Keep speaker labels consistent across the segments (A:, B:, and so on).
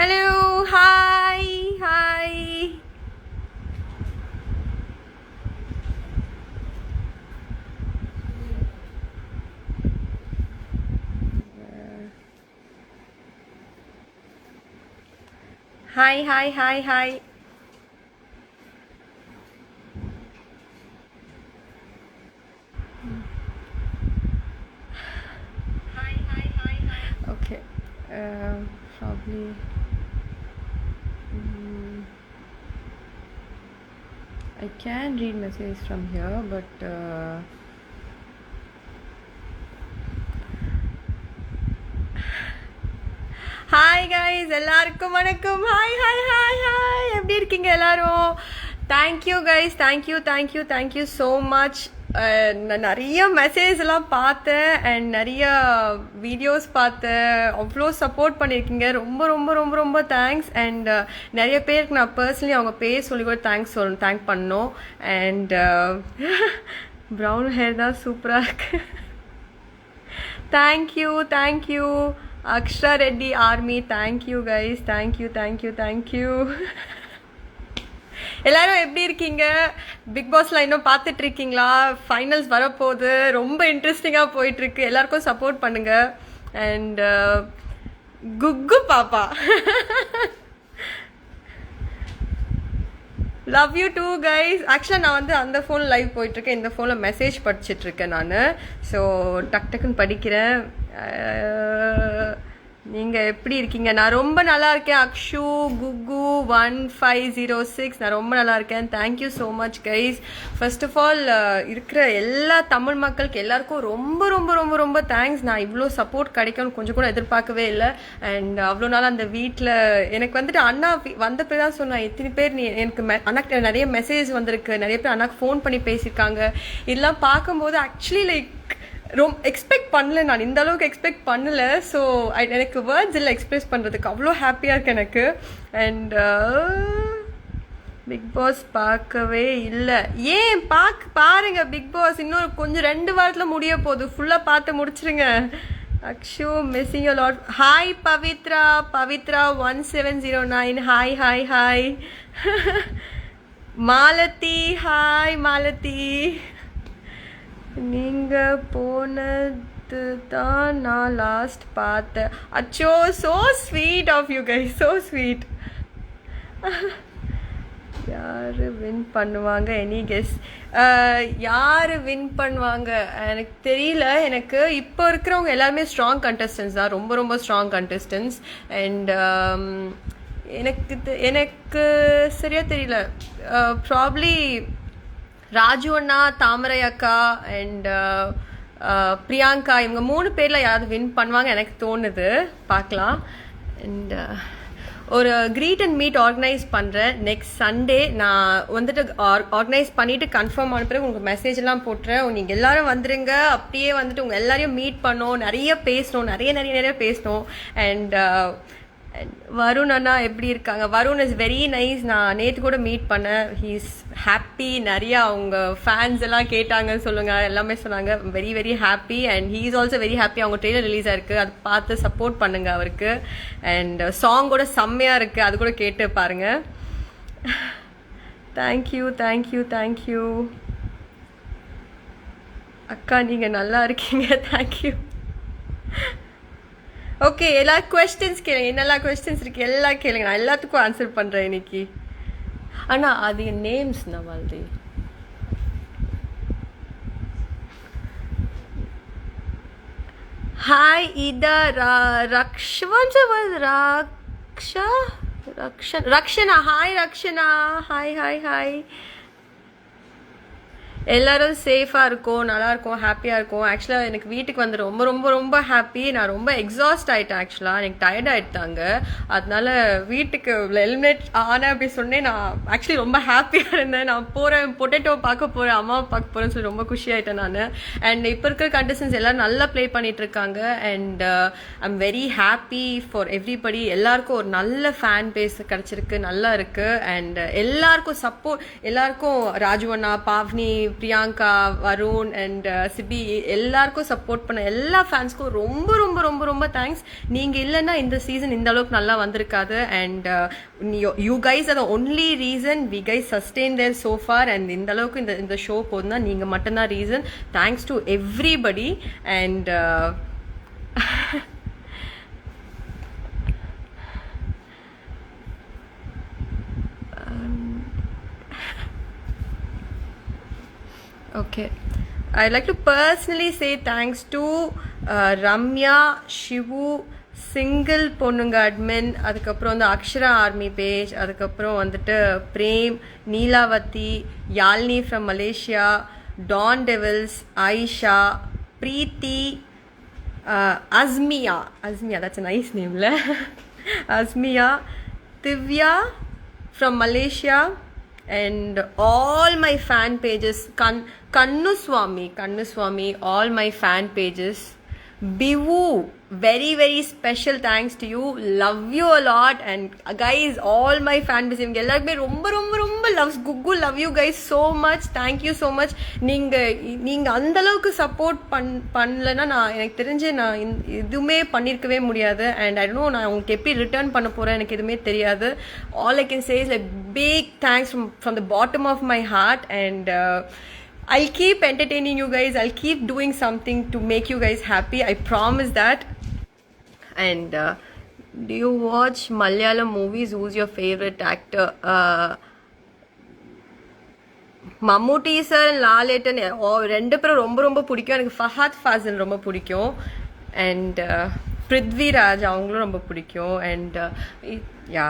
A: Hello, hi, hi. Hi, hi, hi, hi. Okay, probably. mm, I can read messages from here, but hi guys, எல்லாருக்கும் வணக்கம். Hi hi hi hi, எப்படி இருக்கீங்க எல்லாரும்? Thank you guys, thank you thank you thank you so much. நான் நிறைய message எல்லாம் பார்த்தேன் and நிறைய வீடியோஸ் பார்த்தேன். அவ்வளோ சப்போர்ட் பண்ணியிருக்கீங்க. ரொம்ப ரொம்ப ரொம்ப ரொம்ப தேங்க்ஸ். அண்ட் நிறைய பேருக்கு நான் பர்சனலி அவங்க பேர் சொல்லி கூட தேங்க் பண்ணோம். அண்ட் ப்ரௌன் ஹேர் தான் சூப்பராக இருக்கு. Thank you thank you Akshara Reddy army. Thank you guys, thank you thank you thank you. எல்லாரும் எப்படி இருக்கீங்க? பிக் பாஸ்ல இன்னும் பார்த்துட்டு இருக்கீங்களா? ஃபைனல்ஸ் வரப்போகுது, ரொம்ப இன்ட்ரெஸ்டிங்காக போயிட்டு இருக்கு. எல்லாருக்கும் சப்போர்ட் பண்ணுங்க. அண்ட் குக்கு பாப்பா லவ் யூ டூ கைஸ். ஆக்சுவலாக நான் வந்து அந்த ஃபோன் லைவ் போயிட்டுருக்கேன், இந்த ஃபோனில் மெசேஜ் படிச்சிட்ருக்கேன் நான். ஸோ டக்குன்னு படிக்கிறேன். நீங்கள் எப்படி இருக்கீங்க? நான் ரொம்ப நல்லா இருக்கேன். அக்ஷு குகு 1506, நான் ரொம்ப நல்லா இருக்கேன். Thank you so much guys. First of all இருக்கிற எல்லா தமிழ் மக்களுக்கு எல்லாருக்கும் ரொம்ப ரொம்ப ரொம்ப ரொம்ப தேங்க்ஸ். நான் இவ்வளோ சப்போர்ட் கிடைக்கும்னு கொஞ்சம் கூட எதிர்பார்க்கவே இல்லை. அண்ட் அவ்வளோ நாள் அந்த வீட்டில் எனக்கு வந்துட்டு அண்ணா வந்த பேர் தான் சொன்னேன். எத்தனை பேர் எனக்கு அண்ணாக்கு நிறைய மெசேஜ் வந்திருக்கு, நிறைய பேர் அண்ணாக்கு ஃபோன் பண்ணி பேசியிருக்காங்க. இதெல்லாம் பார்க்கும்போது ஆக்சுவலி லைக் ரொம்ப எக்ஸ்பெக்ட் பண்ணல, நான் இந்த அளவுக்கு எக்ஸ்பெக்ட் பண்ணல. ஸோ எனக்கு வேர்ட்ஸ் இல்லை எக்ஸ்பிரஸ் பண்ணுறதுக்கு. அவ்வளோ ஹாப்பியாக இருக்கு எனக்கு. அண்ட் பிக் பாஸ் பார்க்கவே இல்லை. ஏன் பாருங்க பிக் பாஸ். இன்னும் கொஞ்சம் 2 வாரத்தில் முடிய போகுது. ஃபுல்லாக பார்த்து முடிச்சிருங்க. Akshu missing you lot. Hi Pavithra 1709. Hi hi hi. Malathi hi Malathi. நீங்கள் போனது தான் நான் லாஸ்ட் பார்த்தேன். அச்சோ, so sweet of you guys, so sweet. யார் வின் பண்ணுவாங்க? Any guess? யார் வின் பண்ணுவாங்க எனக்கு தெரியல. எனக்கு இப்போ இருக்கிறவங்க எல்லாருமே ஸ்ட்ராங் கண்டஸ்டன்ஸ் தான், ரொம்ப ரொம்ப ஸ்ட்ராங் கண்டஸ்டன்ஸ். அண்ட் எனக்கு சரியாக தெரியல. ப்ராப்ளி ராஜு அண்ணா, தாமரை அக்கா அண்ட் பிரியாங்கா, இவங்க 3 பேரில் யாராவது வின் பண்ணுவாங்க எனக்கு தோணுது. பார்க்கலாம். அண்ட் ஒரு கிரீட் அண்ட் மீட் ஆர்கனைஸ் பண்ணுறேன் நெக்ஸ்ட் சண்டே. நான் வந்துட்டு ஆர்கனைஸ் பண்ணிவிட்டு கன்ஃபார்ம் ஆன பிறகு உங்களுக்கு மெசேஜ் எல்லாம் போட்டுறேன். நீங்கள் எல்லாரும் வந்துடுங்க. அப்படியே வந்துட்டு உங்கள் எல்லாரையும் மீட் பண்ணோம், நிறைய பேசணும், நிறைய பேசணும். அண்ட் வருண் அண்ணா எப்படி இருக்காங்க? Varun is very nice. நான் நேற்று கூட மீட் பண்ணேன். He's happy. நிறையா அவங்க ஃபேன்ஸ் எல்லாம் கேட்டாங்கன்னு சொல்லுங்க, எல்லாமே சொன்னாங்க. Very very happy. And he is also very happy. அவங்க ட்ரெய்லர் ரிலீஸ் ஆயிருக்கு, அது பார்த்து சப்போர்ட் பண்ணுங்க அவருக்கு. அண்ட் சாங் கூட செம்மையாக இருக்குது, அது கூட கேட்டு பாருங்க. தேங்க்யூ தேங்க்யூ தேங்க்யூ அக்கா, நீங்கள் நல்லா இருக்கீங்க. தேங்க்யூ. ஓகே, எல்லா கொஸ்டின்ஸ் கேளுங்க. என்னெல்லாம் கொஸ்டின்ஸ் இருக்கு எல்லாம் கேளுங்க, நான் எல்லாத்துக்கும் ஆன்சர் பண்ணுறேன் இன்னைக்கு. ஆனால் அது நேம்ஸ் நவால்தி. ஹாய் இதா Rakshana. Hi Rakshana. Hi hi hi. எல்லாரும் சேஃபாக இருக்கும், நல்லாயிருக்கும், ஹாப்பியாக இருக்கும். ஆக்சுவலாக எனக்கு வீட்டுக்கு வந்து ரொம்ப ரொம்ப ரொம்ப ஹாப்பி. நான் ரொம்ப எக்ஸாஸ்ட் ஆகிட்டேன். ஆக்சுவலாக எனக்கு டயர்ட் ஆகிட்டாங்க. அதனால வீட்டுக்கு எலிமினேட் ஆனேன் அப்படி சொன்னேன். நான் ஆக்சுவலி ரொம்ப ஹாப்பியாக இருந்தேன். நான் போகிறேன், பொட்டேட்டோ பார்க்க போகிறேன், அம்மாவை பார்க்க போகிறேன்னு சொல்லி ரொம்ப குஷியாயிட்டேன் நான். அண்ட் இப்போ இருக்கிற கண்டஸ்டன்ஸ் எல்லோரும் நல்லா ப்ளே பண்ணிகிட்ருக்காங்க. And I'm very happy for everybody. எல்லாருக்கும் ஒரு நல்ல ஃபேன் பேஸ் கிடச்சிருக்கு, நல்லா இருக்குது. அண்ட் எல்லாருக்கும் சப்போர்ட், எல்லாருக்கும் ராஜுவண்ணா, பாவ்னி, பிரியங்கா, வருண் அண்ட் சிபி எல்லாருக்கும் சப்போர்ட் பண்ண எல்லா ஃபேன்ஸ்க்கும் ரொம்ப ரொம்ப ரொம்ப ரொம்ப தேங்க்ஸ். நீங்கள் இல்லைன்னா இந்த சீசன் இந்த அளவுக்கு நல்லா வந்திருக்காது. And you guys are the only reason we guys sustain there so far. And இந்த அளவுக்கு இந்த ஷோ போதுன்னா நீங்கள் மட்டும்தான் reason. Thanks to everybody. And okay, I'd like to personally say thanks to Ramya, Shivu, single பொண்ணுங்க admin, அதுக்கப்புறம் வந்து Akshara army page, அதுக்கப்புறம் வந்துட்டு Prem, Neelavathi, Yazhini from Malaysia, Don Devils, Ayesha, Preethi, Azmiya, that's a nice name la. Azmiya, Divya from Malaysia, and all my fan pages, Kannu Swami, all my fan pages. Bivu, very very special thanks to you, love you a lot. And guys, all my fan base இவங்க எல்லாருமே ரொம்ப ரொம்ப ரொம்ப loves Gugu, love you guys so much, thank you so much. நீங்க அந்த அளவுக்கு support பண்ணலன்னா நான் எனக்கு தெரிஞ்சு நான் எதுவுமே பண்ணியிருக்கவே முடியாது. அண்ட் ஐ டோன்ட் நோ நான் உங்களுக்கு எப்படி ரிட்டர்ன் பண்ண போகிறேன், எனக்கு எதுவுமே தெரியாது. All I can say is like big thanks from the bottom of my heart. And I'll keep entertaining you guys. I'll keep doing something to make you guys happy. I promise that. And do you watch Malayalam movies? Who's your favorite actor? Mammootty sir and Laletan ரெண்டு பேரும் ரொம்ப ரொம்ப பிடிக்கும். எனக்கு ஃபஹத் ஃபாசில் ரொம்ப பிடிக்கும். And Prithviraj அவங்களும் ரொம்ப பிடிக்கும். அண்ட் யா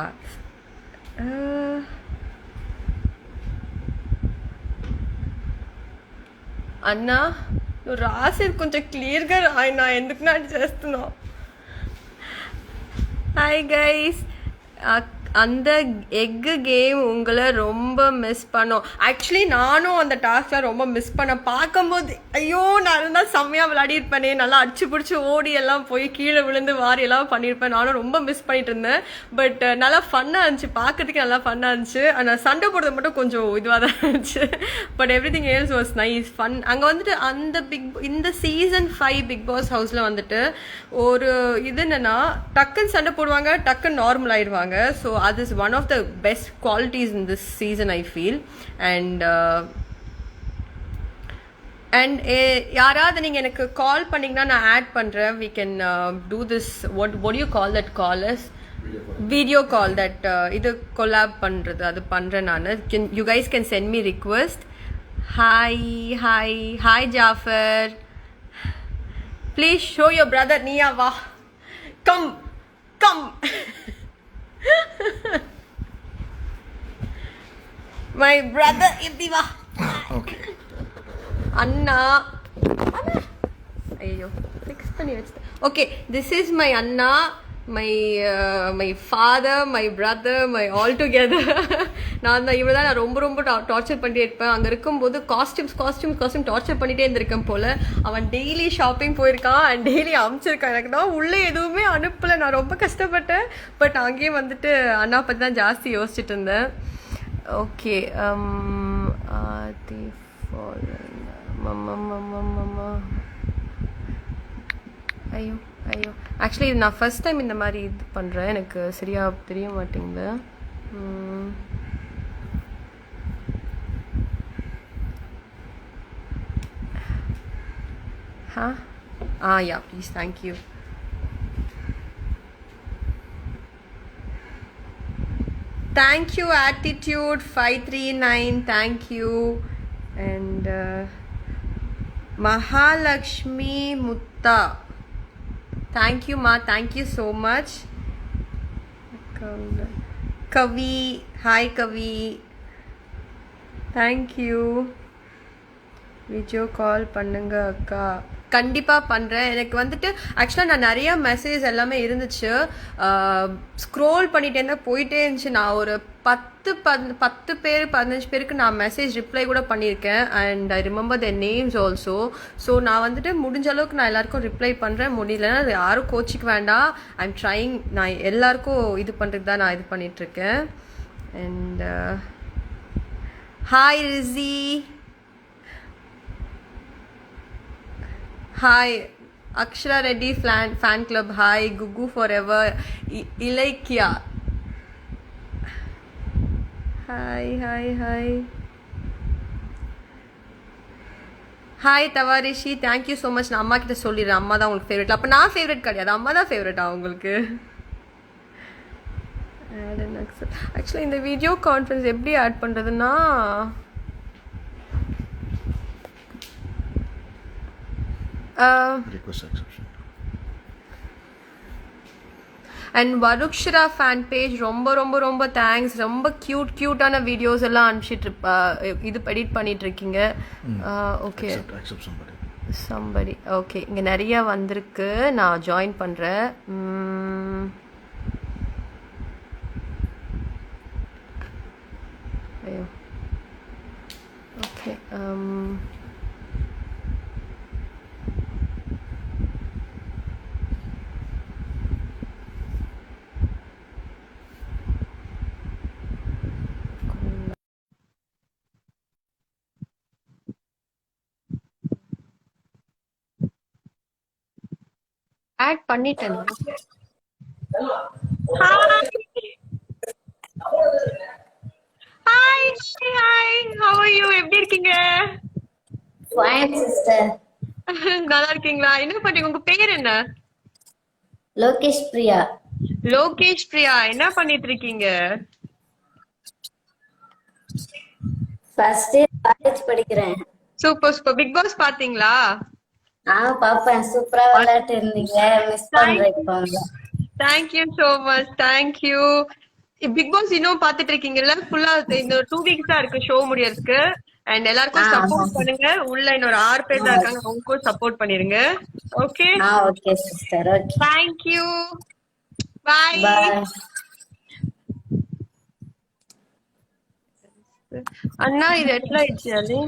A: అన్నా నువ్వు రాసేది కొంచెం క్లియర్గా రాయన, ఎందుకు నాకు చేస్తున్నావు. హాయ్ గైస్, அந்த எக்கு கேம் உங்களை ரொம்ப மிஸ் பண்ணோம். ஆக்சுவலி நானும் அந்த டாஸ்க்லாம் ரொம்ப மிஸ் பண்ணேன். பார்க்கும்போது ஐயோ நான் இருந்தால் செம்மையாக விளையாடிருப்பேனே, நல்லா அடிச்சு பிடிச்சி ஓடி எல்லாம் போய் கீழே விழுந்து வாரி எல்லாம் பண்ணியிருப்பேன். நானும் ரொம்ப மிஸ் பண்ணிட்டு இருந்தேன். பட் நல்லா ஃபன்னாக இருந்துச்சு, பார்க்கறதுக்கு நல்லா ஃபன்னாக இருந்துச்சு. ஆனால் சண்டை போடுறது மட்டும் கொஞ்சம் இதுவாக தான் இருந்துச்சு. But every thing else was nice fun. அங்கே வந்துட்டு இந்த சீசன் 5 பிக் பாஸ் ஹவுஸில் வந்துட்டு ஒரு இது என்னன்னா, டக்குன்னு சண்டை போடுவாங்க, டக்குன்னு நார்மல் ஆயிடுவாங்க. So that is one of the best qualities in this season, I feel. And யாராவது நீங்கள் எனக்கு கால் பண்ணிங்கன்னா நான் ஆட் பண்ணுறேன். we can do this, what do you call that call as video call, that இது கொலாப் பண்ணுறது, அது பண்ணுறேன் நான். you guys can send me request. hi Jafar, please show your brother Nia, va come my brother Idiva.
B: Okay,
A: Anna ayyo fix panni vechta. Okay, this is my Anna, my father, my brother, my all together. நான் தான் இவரை தான் நான் ரொம்ப ரொம்ப torture பண்ணிட்டே இருப்பேன். அங்கே இருக்கும்போது காஸ்டியூம் டார்ச்சர் பண்ணிகிட்டே இருந்திருக்கேன் போல். அவன் டெய்லி ஷாப்பிங் போயிருக்கான் அண்ட் டெய்லி அனுப்பிச்சிருக்கான். எனக்கு தான் உள்ளே எதுவுமே அனுப்பலை, நான் ரொம்ப கஷ்டப்பட்டேன். பட் அங்கேயே வந்துட்டு அண்ணா பற்றி தான் ஜாஸ்தி யோசிச்சுட்டு இருந்தேன். ஓகே, ஐயோ ஆக்சுவலி இது நான் ஃபர்ஸ்ட் டைம் இந்த மாதிரி இது பண்ணுறேன், எனக்கு சரியாக தெரிய மாட்டேங்குது. Yeah, please, thank you. Thank you Attitude 539, thank you. And Mahalakshmi Mutta, thank you ma, thank you so much. Kavi, hi Kavi, thank you. Video call பண்ணுங்க அக்கா. கண்டிப்பாக பண்ணுறேன். எனக்கு வந்துட்டு ஆக்சுவலாக நான் நிறைய மெசேஜ் எல்லாமே இருந்துச்சு, ஸ்க்ரோல் பண்ணிகிட்டே இருந்தால் போயிட்டே இருந்துச்சு. நான் ஒரு 10 பேர் 15 பேருக்கு நான் மெசேஜ் ரிப்ளை கூட பண்ணியிருக்கேன். And I remember the names also. So நான் வந்துட்டு முடிஞ்ச அளவுக்கு நான் எல்லாருக்கும் ரிப்ளை பண்ணுறேன். முடியலன்னா அது யாரும் கோச்சிக்க வேண்டாம். I am trying. நான் எல்லாருக்கும் இது பண்ணுறதுக்கு தான் நான் இது பண்ணிகிட்ருக்கேன். And hi Rishi, hi Akshara Reddy fan club. Hi குகு forever. Ilakkiya hi hi hi. Hi தவாரிஷி, தேங்க்யூ ஸோ மச். நான் அம்மா கிட்ட சொல்லிடுறேன், அம்மா தான் உங்களுக்கு ஃபேவரட். அப்போ நான் ஃபேவரட் கிடையாது, அம்மா தான் ஃபேவரட்டா உங்களுக்கு? ஆக்சுவலாக இந்த வீடியோ கான்ஃபரன்ஸ் எப்படி ஆட் பண்ணுறதுன்னா, அண்ட் வருக்ஷரா ஃபேன் பேஜ் ரொம்ப ரொம்ப ரொம்ப தேங்க்ஸ். ரொம்ப க்யூட்டான வீடியோஸ் எல்லாம் அனுப்பிச்சிட்டு இது எடிட் பண்ணிட்டு இருக்கீங்க. Okay somebody. ஓகே, இங்கே நிறைய வந்திருக்கு, நான் ஜாயின் பண்ணுறேன். ஐயோ ஓகே. ஆட் பண்ணிட்டேன். Hi hi, how are you? எப்படி இருக்கீங்க?
B: Fine sister.
A: நல்லா இருக்கீங்களா? என்ன பண்றீங்க? உங்க பேர் என்ன?
B: லோகேஷ் பிரியா.
A: லோகேஷ் பிரியா, என்ன பண்ணிட்டு இருக்கீங்க?
B: ஃபர்ஸ்ட் இயர் காலேஜ் படிக்கிறேன்.
A: Super super. பிக் பாஸ் பாத்தீங்களா?
B: பாப்பேன். சூப்பரா விளையாட்டு இருந்தீங்க. மிஸ் பண்றேன் இப்போ.
A: Thank you so much. Thank you. Bigg Boss இன்னும் பாத்துட்டு இருக்கீங்கல்ல? ஃபுல்லா இந்த 2 வீக்ஸ் தான் இருக்கு ஷோ முடியறதுக்கு. அண்ட் எல்லாருக்கும் சப்போர்ட் பண்ணுங்க. உள்ள இன்னொரு 6 பேர் தான் இருக்காங்க, அவங்களுக்கும் சப்போர்ட் பண்ணிருங்க. Okay
B: okay sister. Okay,
A: thank you. Bye
B: bye.
A: அண்ணா இது எట్లా ఇచ్చేయాలి?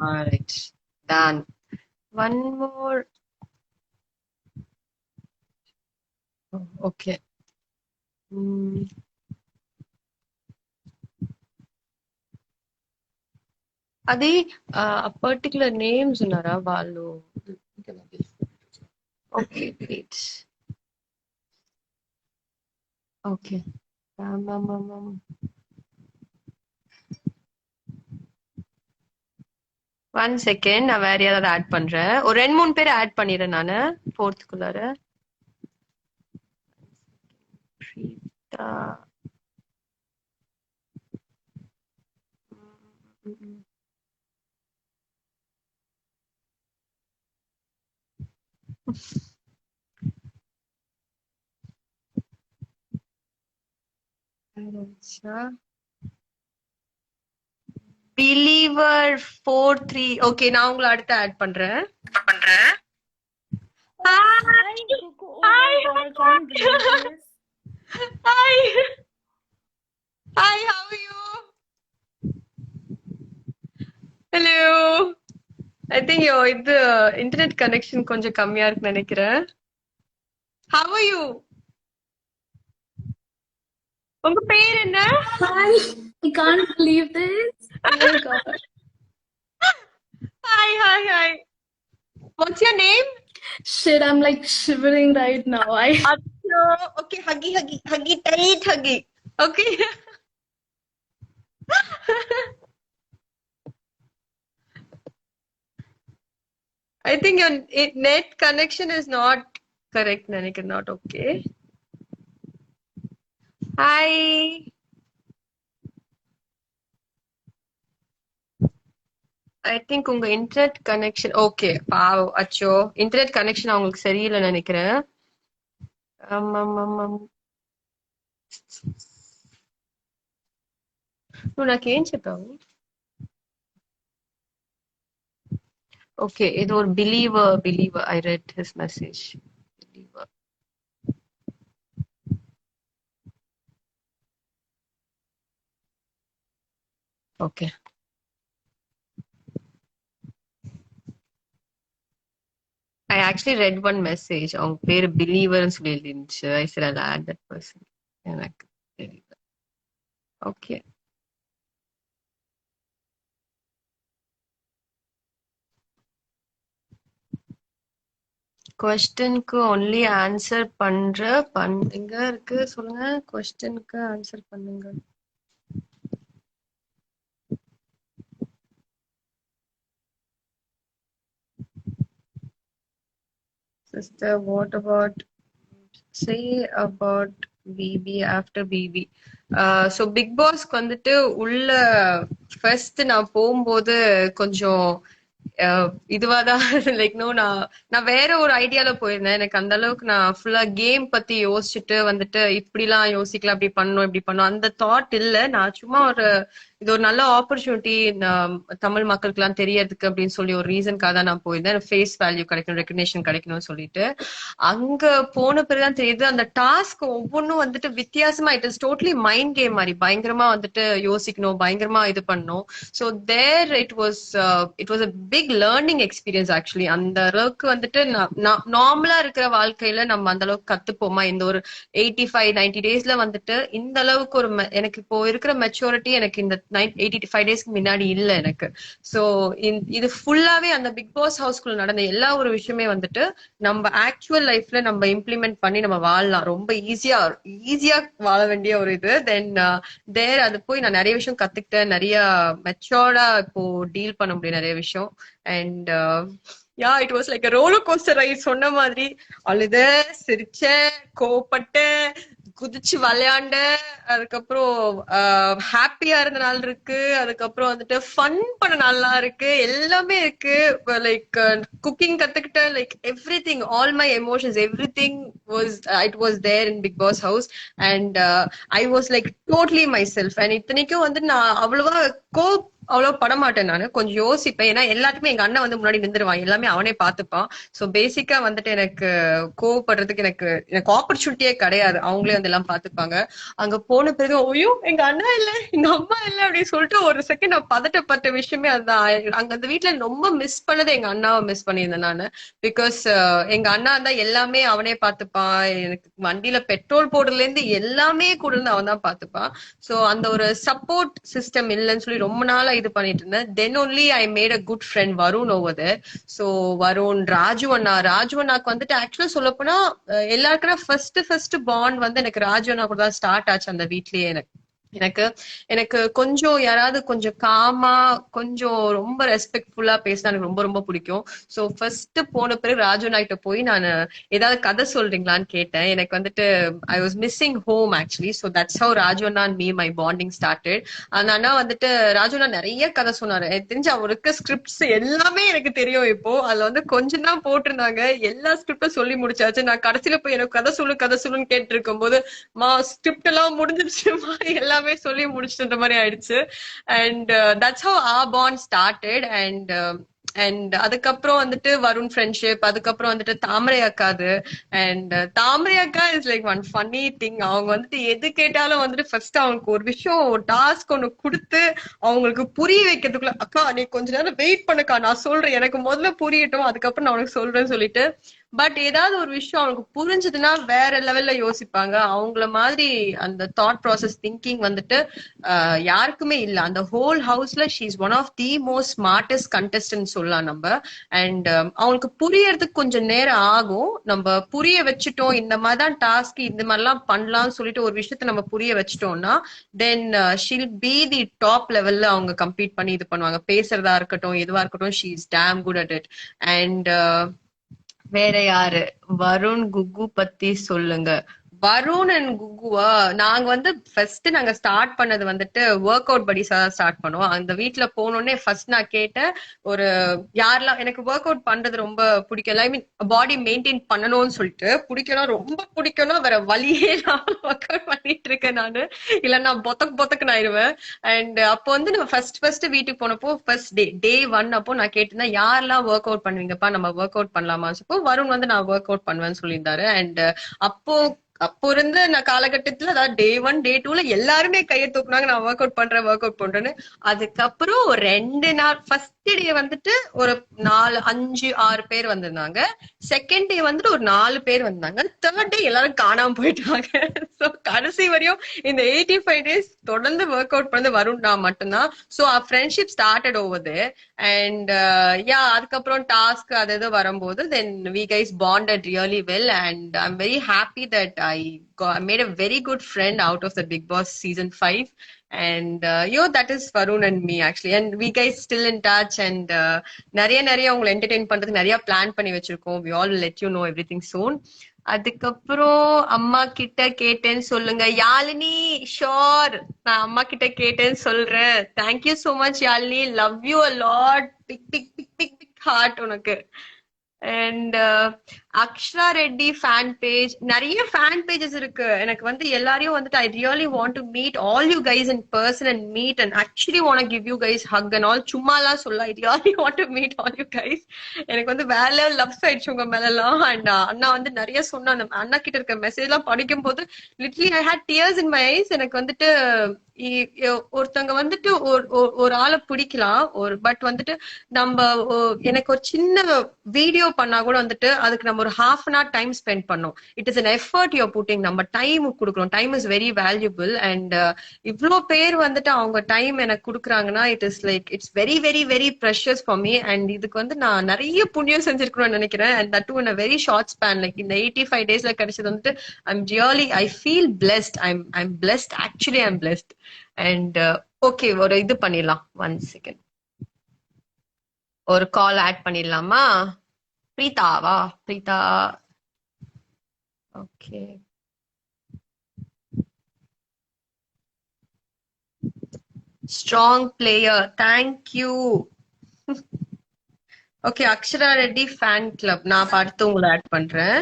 A: All right, done. One more. Oh, okay. అది పర్టికులర్ నేమ్స్ ఉన్నారా వాళ్ళు? Okay great. ఓకే 1 செகண்ட், நான் வேற யாராவது ஆட் பண்றேன். ஒரு 2-3 பேர் ஆட் பண்ணிடுறேன் நானு ஃபோர்த்துக்குள்ளார. பிலீவர் 43. ஓகே, நான் உங்களை அடுத்து ஆட் பண்றேன். Hi, how are you? Hello. I think இது இன்டர்நெட் கனெக்ஷன் கொஞ்சம் கம்மியா இருக்குன்னு நினைக்கிறேன். how are you? உங்க பேர் என்ன?
C: Hi, I can't believe this. Oh my god.
A: Hi. What's your name?
C: Shit, I'm like shivering right now.
A: Okay, huggy, tight huggy. Okay. I think your net connection is not correct, Nanika. Not okay. Hi. I think உங்க internet connection okay. Pav அச்சோ, internet connection அவங்களுக்கு சரியில்லை நினைக்கிறேன். నువ్వు నాకేం చెప్పావు? Okay, ఇది ஒரு believer I read his message. Believer. Okay, I actually read one message. அவங்க பேரு பிலீவர்னு சொல்லி இருந்துச்சு. I said I'll add that person. எனக்கு தெரியல. ஓகே, கொஸ்டினுக்கு ஒன்லி ஆன்சர் எங்க இருக்கு சொல்லுங்க. கொஸ்டினுக்கு ஆன்சர் பண்ணுங்க. Sister, what about say about BB after BB? So big பாஸ்க்கு வந்துட்டு உள்ள ஃபர்ஸ்ட் நான் போகும்போது கொஞ்சம் இதுவாதான் லைக் நோ நான் வேற ஒரு ஐடியால போயிருந்தேன். எனக்கு அந்த அளவுக்கு நான் ஃபுல்லா கேம் பத்தி யோசிச்சுட்டு வந்துட்டு இப்படிலாம் யோசிக்கலாம், இப்படி பண்ணணும் இப்படி பண்ணணும் அந்த தாட் இல்ல. நான் சும்மா இது ஒரு நல்ல ஆப்பர்ச்சுனிட்டி தமிழ் மக்களுக்கு எல்லாம் தெரியறதுக்கு அப்படின்னு சொல்லி ஒரு ரீசனுக்காக தான் நான் போயிருந்தேன். ஃபேஸ் வேல்யூ கிடைக்கணும், ரெக்கக்னேஷன் கிடைக்கணும்னு சொல்லிட்டு. அங்க போன பிறகுதான் தெரியுது அந்த டாஸ்க் ஒவ்வொன்றும் வந்துட்டு வித்தியாசமா, it is totally mind game மாதிரி பயங்கரமா வந்துட்டு யோசிக்கணும், பயங்கரமா இது பண்ணணும். So there it was a big learning experience actually. அந்த அளவுக்கு வந்துட்டு நார்மலா இருக்கிற வாழ்க்கையில நம்ம அந்த அளவுக்கு கத்துப்போமா இந்த ஒரு 85-90 டேஸ்ல வந்துட்டு இந்த அளவுக்கு எனக்கு இப்போ இருக்கிற மெச்சூரிட்டி எனக்கு இந்த 85 டேஸ்க்கு முன்னாடி இல்ல எனக்கு. சோ இது ஃபுல்லாவே அந்த பிக் பாஸ் ஹவுஸ்குள்ள நடந்த எல்லா ஒரு விஷயமே வந்துட்டு நம்ம ஆக்சுவல் லைஃப்ல நம்ம இம்ப்ளிமெண்ட் பண்ணி நம்ம வாழலாம். ரொம்ப ஈஸியா வாழ வேண்டிய ஒரு இது. தென் அது போய் நான் நிறைய விஷயம் கத்துக்கிட்டேன். நிறைய மெச்சோர்டா இப்போ டீல் பண்ண முடியும் நிறைய விஷயம். And it was like roller coaster right. சொன்ன மாதிரி அழுத, சிரிச்சேன், கோவப்பட்டேன், குதிச்சு விளையாண்ட, அதுக்கப்புறம் ஹாப்பியா இருந்த நாள் இருக்கு, அதுக்கப்புறம் வந்துட்டு ஃபன் பண்ண நாள்லாம் இருக்கு, எல்லாமே இருக்கு. லைக் குக்கிங் கத்துக்கிட்டேன், like every thing, all my emotions, every thing it was there in Bigg Boss house. And I was like totally myself. And இத்தனைக்கும் வந்து நான் அவ்வளவு படமாட்டேன். நானு கொஞ்சம் யோசிப்பேன். ஏன்னா எல்லாத்துக்குமே எங்க அண்ணன் வந்து முன்னாடி நின்றுவான், எல்லாமே அவனே பாத்துப்பான். சோ பேசிக்கா வந்துட்டு எனக்கு கோவப்படுறதுக்கு எனக்கு ஆப்பர்ச்சுனிட்டியே கிடையாது. அவங்களே வந்து எல்லாம் பாத்துப்பாங்க. அங்க போன பிறகு ஐயோ எங்க அண்ணா இல்ல, எங்க அம்மா இல்ல அப்படின்னு சொல்லிட்டு ஒரு செகண்ட் நான் பதட்டப்பட்ட விஷயமே அதுதான். அங்க அந்த வீட்டுல ரொம்ப மிஸ் பண்ணது எங்க அண்ணாவை மிஸ் பண்ணியிருந்தேன் நானு. பிகாஸ் எங்க அண்ணா தான் எல்லாமே அவனே பாத்துப்பான். எனக்கு வண்டியில பெட்ரோல் போடுறதுல இருந்து எல்லாமே கூட இருந்து அவன் தான் பாத்துப்பான். சோ அந்த ஒரு சப்போர்ட் சிஸ்டம் இல்லைன்னு சொல்லி ரொம்ப நாளா இது பண்ணிட்டு இருந்தேன். Then only I made a good friend Varun over there. So Varun, Raju அண்ணாக்கு வந்துட்டு ஆக்சுவலா சொல்ல போனா எல்லாருக்கும் ஃபர்ஸ்ட் பாண்ட் வந்து எனக்கு ராஜு அண்ணா கூட தான் ஸ்டார்ட் ஆச்சு அந்த வீட்லயே. எனக்கு எனக்கு கொஞ்சம் யாராவது கொஞ்சம் காமா, கொஞ்சம் ரொம்ப ரெஸ்பெக்ட்ஃபுல்லா பேசினா எனக்கு ரொம்ப ரொம்ப பிடிக்கும். சோ ஃபர்ஸ்ட் போன பிறகு ராஜு நாய்கிட்ட போய் நான் ஏதாவது கதை சொல்றீங்களான்னு கேட்டேன். எனக்கு வந்துட்டு I was missing home actually. So that's how Raju Anna and me my bonding started. அந்த அண்ணா வந்துட்டு ராஜு அண்ணா நிறைய கதை சொன்னாரு. எனக்கு தெரிஞ்சு அவருக்கு ஸ்கிரிப்ட்ஸ் எல்லாமே எனக்கு தெரியும். இப்போ அதுல வந்து கொஞ்சம் தான் போட்டிருந்தாங்க. எல்லா ஸ்கிரிப்டும் சொல்லி முடிச்சாச்சு. நான் கடைசியில போய் எனக்கு கதை சொல்லுன்னு கேட்டு இருக்கும் போது ஸ்கிரிப்ட் எல்லாம் முடிஞ்சிருச்சுமா, எல்லாமே சொல்லி முடிச்சுன்ற மாதிரி ஆயிடுச்சு. And that's how are bond started. And அதுக்கப்புறம் வந்துட்டு வருண் ஃப்ரெண்ட்ஷிப், அதுக்கப்புறம் வந்துட்டு தாமரை அக்காது. அண்ட் தாமரை அக்கா is like one funny thing. அவங்க வந்துட்டு எது கேட்டாலும் வந்துட்டு ஃபர்ஸ்ட் அவங்களுக்கு ஒரு விஷயம், ஒரு டாஸ்க் ஒண்ணு கொடுத்து அவங்களுக்கு புரிய வைக்கிறதுக்குள்ள, அக்கா நீ கொஞ்ச நேரம் வெயிட் பண்ணுக்கா, நான் சொல்றேன், எனக்கு முதல்ல புரியட்டும், அதுக்கப்புறம் நான் உனக்கு சொல்றேன்னு சொல்லிட்டு. பட் ஏதாவது ஒரு விஷயம் அவங்களுக்கு புரிஞ்சதுன்னா வேற லெவல்ல யோசிப்பாங்க. அவங்கள மாதிரி அந்த தாட் ப்ராசஸ் திங்கிங் வந்துட்டு யாருக்குமே இல்ல. அந்த ஹோல் ஹவுஸ்ல she is one of the most smartest contestant சொல்லலாம் நம்ம. அண்ட் அவங்களுக்கு புரியறதுக்கு கொஞ்சம் நேரம் ஆகும். நம்ம புரிய வச்சுட்டோம், இந்த மாதிரிதான் டாஸ்க், இந்த மாதிரிலாம் பண்ணலாம்னு சொல்லிட்டு ஒரு விஷயத்த நம்ம புரிய வச்சுட்டோம்னா தென் ஷீல் பி தி டாப் லெவல்ல அவங்க கம்ப்ளீட் பண்ணி இது பண்ணுவாங்க. பேசுறதா இருக்கட்டும், எதுவா இருக்கட்டும், she is damn good at it. And வேற யாரு? வருண், குக்கு பத்தி சொல்லுங்க. வருண் அண்ட் குக்குவா, நாங்க வந்து ஃபர்ஸ்ட் நாங்க ஸ்டார்ட் பண்ணது வந்துட்டு ஒர்க் அவுட் படிஸா ஸ்டார்ட் பண்ணுவோம். அந்த வீட்டுல போனோடனே ஃபர்ஸ்ட் நான் கேட்டேன், ஒரு யாரெல்லாம் எனக்கு ஒர்க் அவுட் பண்றது ரொம்ப பிடிக்கல, ஐ மீன் பாடி மெயின்டைன் பண்ணணும்னு சொல்லிட்டு பிடிக்கணும், ரொம்ப பிடிக்கணும், வேற வழியே நான் ஒர்க் அவுட் பண்ணிட்டு இருக்கேன் நானு, இல்ல நான் பொத்தக்குன்னு ஆயிடுவேன். அண்ட் அப்போ வந்து நம்ம ஃபர்ஸ்ட் வீட்டுக்கு போனப்போ ஃபர்ஸ்ட் டே 1 அப்போ நான் கேட்டிருந்தேன் யாரெல்லாம் ஒர்க் அவுட் பண்ணுவீங்கப்பா, நம்ம ஒர்க் அவுட் பண்ணலாமா. வருண் வந்து நான் ஒர்க் அவுட் பண்ணுவேன்னு சொல்லியிருந்தாரு. அண்ட் அப்போ இருந்த நான் காலகட்டத்துல அதாவது டே 1 டே 2ல எல்லாருமே கையை தூக்குனாங்க, நான் ஒர்க் அவுட் பண்றேன்னு. அதுக்கப்புறம் 2 நாள் ஃபர்ஸ்ட் டே வந்துட்டு ஒரு 4 5 6 பேர் வந்திருந்தாங்க. செகண்ட் டே வந்துட்டு ஒரு 4 பேர் வந்தாங்க. தேர்ட் டே எல்லாரும் காணாம போயிட்டாங்க. சோ கடைசி வரையும் இந்த 85 days தொடர்ந்து ஒர்க் அவுட் பண்ணது வருண்னா மட்டும்தான். So friendship started over there. And yeah, அதுக்கப்புறம் டாஸ்க் அது இது வரும்போது then we guys bonded really well. And I am very happy that I made a very good friend out of the Big Boss season 5. And that is Varun and me actually, and we guys still in touch. And நிறைய உங்களை entertain பண்றதுக்கு நிறைய plan பண்ணி வச்சிருக்கோம். we all will let you know everything soon. அதுக்கப்புறம் அம்மா கிட்ட கேட்டேன்னு சொல்லுங்க. யாழினி ஷோர், நான் அம்மா கிட்ட கேட்டேன்னு சொல்றேன். Thank you so much Yazhini, love you a lot. Big big big big big heart உனக்கு. And Akshara Reddy fan page, நிறைய ஃபேன் பேஜஸ் இருக்கு. எனக்கு வந்து எல்லாரையும் வந்துட்டு I really want to meet all you guys in person and meet and actually want give you guys hug and all. சும்மாலாம் சொல்ல, I really want to meet all you guys. எனக்கு வந்து வேற லவ்ஸ் ஆயிடுச்சு உங்க மேலாம். அண்ட் அண்ணா வந்து நிறைய சொன்ன, அண்ணா கிட்ட இருக்க மெசேஜ் எல்லாம் படிக்கும் போது literally I had tears in my eyes. எனக்கு வந்துட்டு ஒருத்தவங்க வந்துட்டு ஒரு ஆளை பிடிக்கலாம், பட் வந்துட்டு நம்ம எனக்கு ஒரு சின்ன வீடியோ பண்ணா கூட வந்துட்டு அதுக்கு நம்ம ஒரு ½ டைம் ஸ்பெண்ட் பண்ணோம். It is an effort you're putting. நம்ம டைம் கொடுக்குறோம். Time is very valuable. And இவ்வளோ பேர் வந்துட்டு அவங்க டைம் எனக்கு கொடுக்குறாங்கன்னா it is like it's very very very precious for me. And இதுக்கு வந்து நான் நிறைய புண்ணியம் செஞ்சிருக்கணும்னு நினைக்கிறேன். And that in a very short span, like இந்த 85 daysல கிடைச்சது வந்துட்டு I'm really I feel blessed. I'm blessed, actually I'm blessed. And okay, ஒரு இது பண்ணிடலாம். 1 second, ஒரு கால் ஆட் பண்ணிடலாமா? பிரீதாவா? Preetha, okay. Strong player, thank you. Okay, Akshara Reddy fan club, நான் பார்த்து உங்களை ஆட் பண்றேன்.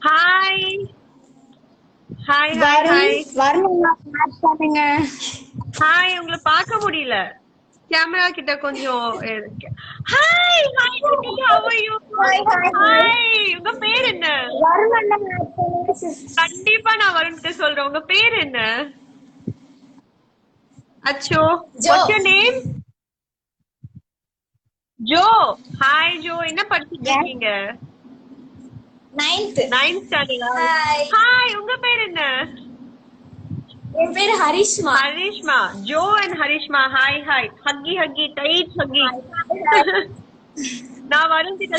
A: Hi hi hi hi hi. உங்களை பார்க்க முடியல, கேமரா கிட்ட கொஞ்சம். Hi hi, how are you? Hi, உங்க பேர் என்ன? கண்டிப்பா நான் வருண் கிட்ட சொல்றேன். உங்க பேர் என்ன? அச்சோ, what's your name? Joe. Hi Joe, என்ன படிச்சிட்டு இருக்கீங்க? 9th standard. ஹாய், உங்க பேர் என்ன?
B: என் பேரு Harishma.
A: Harishma. Jo and Harishma, hi hi. Huggy huggy, tight huggy. நான் வருண் கிட்ட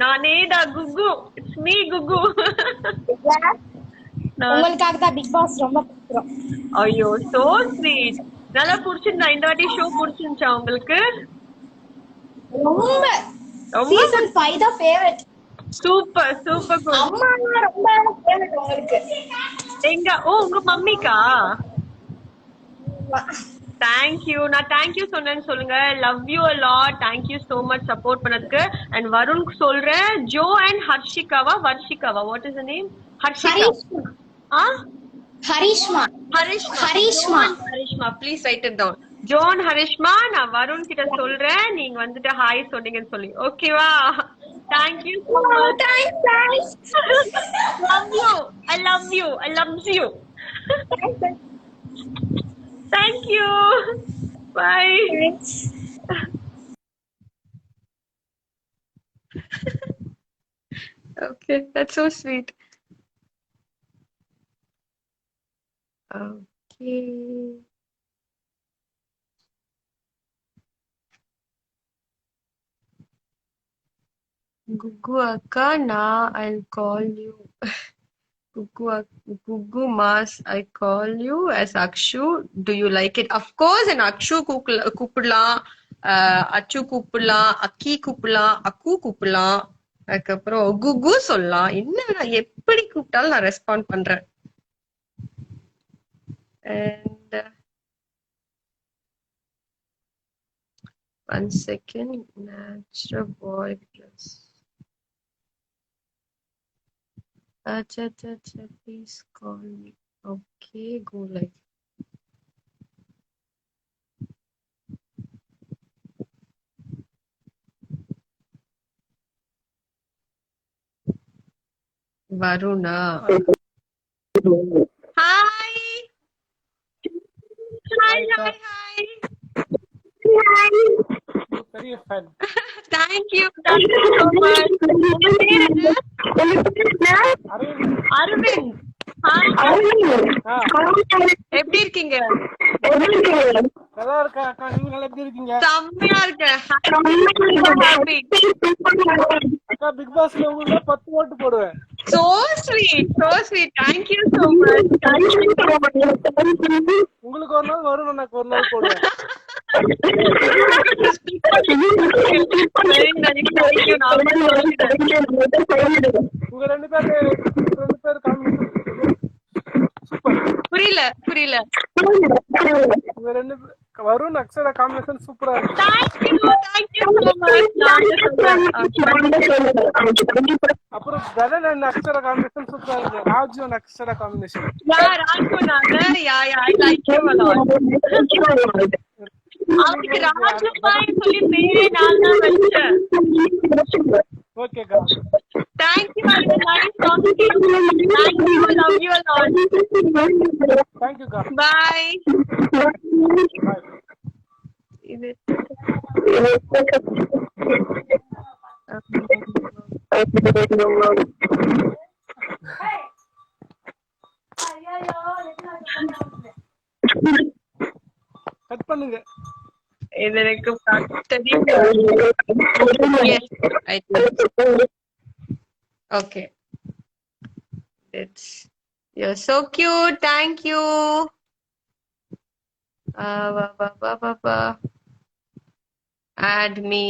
A: நானே தான் குகு. It's me குகு.
B: உங்களுக்காக தான் பிக் பாஸ் ரொம்ப பிடிக்கும்.
A: ஐயோ, சோ ஸ்வீட். நல்லா புடிச்சிருந்தா இந்த வாட்டி ஷோ? புடிச்சிருந்துச்சா உங்களுக்கு?
B: ரொம்ப சீசன் 5 தான் ஃபேவரட்.
A: Super super.
B: அம்மா ரொம்ப ஃபேவரட் உங்களுக்கு.
A: எங்க? ஓ, உங்க மம்மிக்கா? தேங்க்யூ. நான் தேங்க்யூ சொன்னேன்னு சொல்லுங்க. Love you a lot. Thank you so much support பண்ணதுக்கு. அண்ட் வருண்க்கு சொல்றேன், ஜோ அண்ட் ஹர்ஷிகாவா வர்ஷிகாவா, what is the name? Harshika.
B: Harishma.
A: Harishma, please write it down. ஜோன் ஹரிஷ்மா, நான் வருண் கிட்ட சொல்றேன், நீங்க வந்துட்டு ஹாய் சொன்னீங்கன்னு சொல்லி. ஓகேவா? Thank you so much. love you. I love you. I loves you. Thank you. Bye. Okay, that's so sweet. Okay. Gugu Akka, I'll call you. Gugu Mas, I call you as Akshu. Do you like it? Of course, and Akshu கூப்பிடலாம், அச்சு கூப்பிடலாம், அக்கி கூப்பிடலாம், அக்கு கூப்பிடலாம், அதுக்கப்புறம் குகு சொல்லலாம். என்ன எப்படி கூப்பிட்டாலும் நான் ரெஸ்பாண்ட் பண்றேன். And 1 second, natural boy plus. Acha, please call me. Okay, go live. Varuna. Hi. hi, hi.
D: பெரிய fan.
A: Thank you so much. உங்க பேர் என்ன?
D: அரவிந்த்.
A: அரவிந்த். Hi.
D: ஆ,
A: எப்படி இருக்கீங்க?
D: நல்லா இருக்கேன் அக்கா. நீங்க நல்லா எப்படி இருக்கீங்க?
A: செம்மையா இருக்கேன். Happy.
D: அக்கா பிக் பாஸ்ல உங்களுக்கு 10 ஓட்டு போடுவேன்.
A: So sweet, so sweet. Thank you so much.
D: உங்களுக்கு ஒரு நாள் வரும், எனக்கு ஒரு நாள் போடுவேன்.
A: Very nice. Thank you. நானும் சொல்லிட்டேன்.
D: உங்க ரெண்டு பேர் காம்பினேஷன் சூப்பர்.
A: புரியல புரியல.
D: உங்க ரெண்டு வருண் அக்ஷரா காம்பினேஷன் சூப்பரா இருக்கு.
A: Thank you so much. நானும் சொல்றேன்.
D: அப்புறம் தரன் அண்ட் அக்ஷரா காம்பினேஷன் சூப்பரா இருக்கு. Raju and Akshara combination.
A: Yeah, ராஜுனால I like him a lot. அவருக்கு ராஜுபாய் சொல்லி பேரே நான் தான் வச்சேன்.
D: ஓகேக்கா.
A: Thank you. It was nice talking to you. Thank you. Love you a lot.
D: தேங்க்யூக்கா.
A: Bye.
D: பாய்.
A: இது
D: கட் பண்ணுங்க.
A: இது எனக்கு Yes, I think. Okay. You're so cute. Thank you. Add me.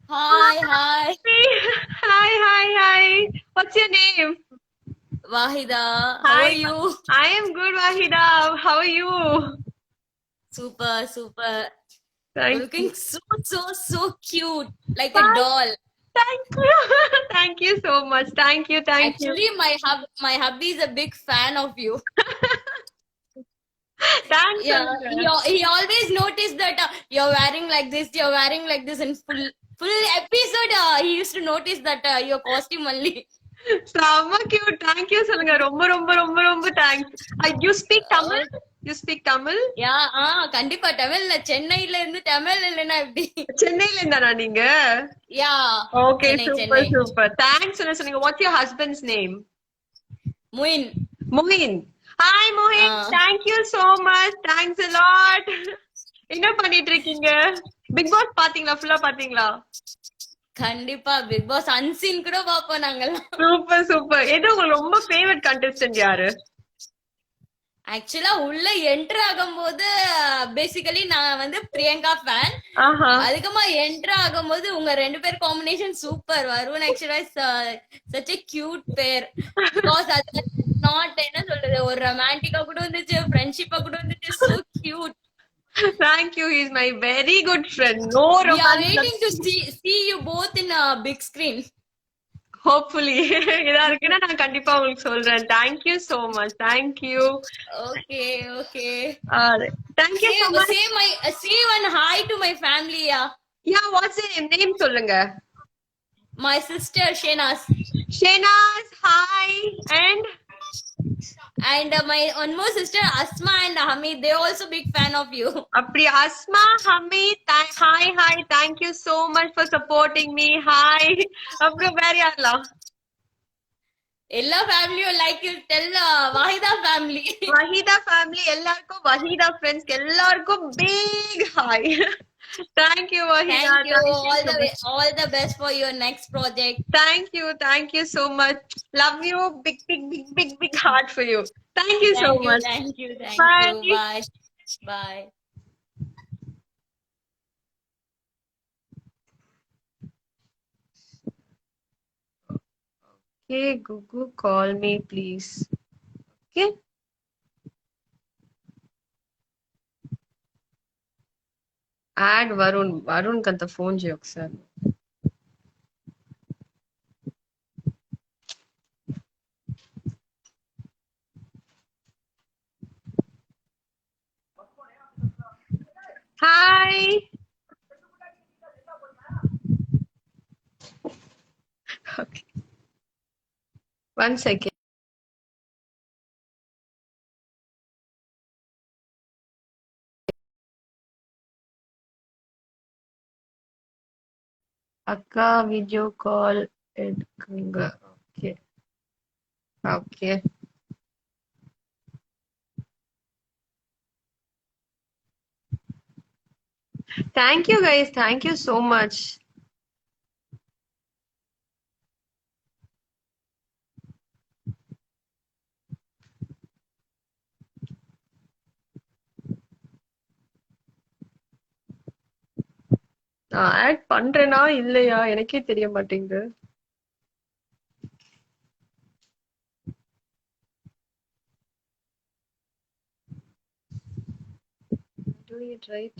E: Hi, hi.
A: Hi. What's your name?
E: Wahida. How
A: Hi.
E: are you?
A: I am good, Wahida. How are you?
E: Super, super.
A: Thank
E: Looking so cute. Like a doll.
A: you. Thank you so much. Thank you.
E: Actually, my hubby is a big fan of you.
A: Thanks.
E: Yeah,
A: Anand.
E: he always noticed that you're wearing like this in full episode. He used to notice that your costume only.
A: செம்ம cute. Thank you சொல்லுங்க. ரொம்ப thanks. You speak Tamil? You speak Tamil?
E: Yeah, கண்டிப்பா தமிழ்ல சென்னையில இருந்து தமிழ் இல்லைன்னா எப்படி?
A: சென்னையில இருந்தானா நீங்க?
E: Yeah.
A: Okay,
E: Chennai.
A: super. Thanks சொன்னீங்க. What's your husband's name?
E: Muin.
A: Mohin. Hi Mohin. Thank you so much. Thanks a lot. என்ன பண்ணிட்டு இருக்கீங்க? பிக் பாஸ் பாத்தீங்களா? ஃபுல்லா பாத்தீங்களா?
E: கண்டிப்பா பிக் பாஸ் அன்சீன் கூட பாப்போம் நாங்கெல்லாம்.
A: சூப்பர். எது உங்களுக்கு ரொம்ப ஃபேவரட் கண்டெஸ்டன்ட் யாரு?
E: ஆக்சுவலா உள்ள என்டர் ஆகும்போது பேசிக்கலி நான் வந்து பிரியங்கா ஃபேன்.
A: ஆஹா.
E: அதுக்கப்புறமா என்டர் ஆகும்போது உங்க ரெண்டு பேர் காம்பினேஷன் சூப்பர். வருண் ஆக்சுவலா such a cute pair. Because அது நாட் என்ன சொல்றது, ஒரு ரொமான்டிக்கா கூட வந்துச்சு, ஃப்ரெண்ட்ஷிப்பா கூட வந்துச்சு. So cute.
A: Thank you. He's my very good friend. No
E: We are
A: romance.
E: waiting to see you both in a big screen.
A: Hopefully. இதா இருக்குன்னா நான் கண்டிப்பா உங்களுக்கு சொல்றேன். Thank you so much. Thank you.
E: Okay.
A: Thank you so much.
E: Say one hi to my family.
A: Yeah, what's your name சொல்லுங்க.
E: My sister Shenas.
A: Shenas, hi.
E: And my one more sister Asma and Hamid, they also big fan of you.
A: அப்படி Asma, Hamid, hi. Thank you so much for supporting me. Hi. அப்புறம் வேற யாரெல்லாம்?
E: எல்லா ஃபேமிலியும் like you tell Wahida family.
A: Waheeda family எல்லாருக்கும், Waheeda friends எல்லாருக்கும் big hi. Thank you, Wahida.
E: Thank you. All the best for your next project.
A: Thank you so much. Love you. Big heart for you. Thank you so much.
E: Thank you.
A: Bye.
E: Bye.
A: Okay, Gugu, call me please. Okay. Add Varun. Varun kanta phone cheyo ఒకసారి. Hi. Okay, 1 second. அக்கா video call எடுக்குங்க. Okay okay. Thank you guys. Thank you so much. நான் add பண்றேனா இல்லையா எனக்கே தெரிய மாட்டேங்குது. Doing it right.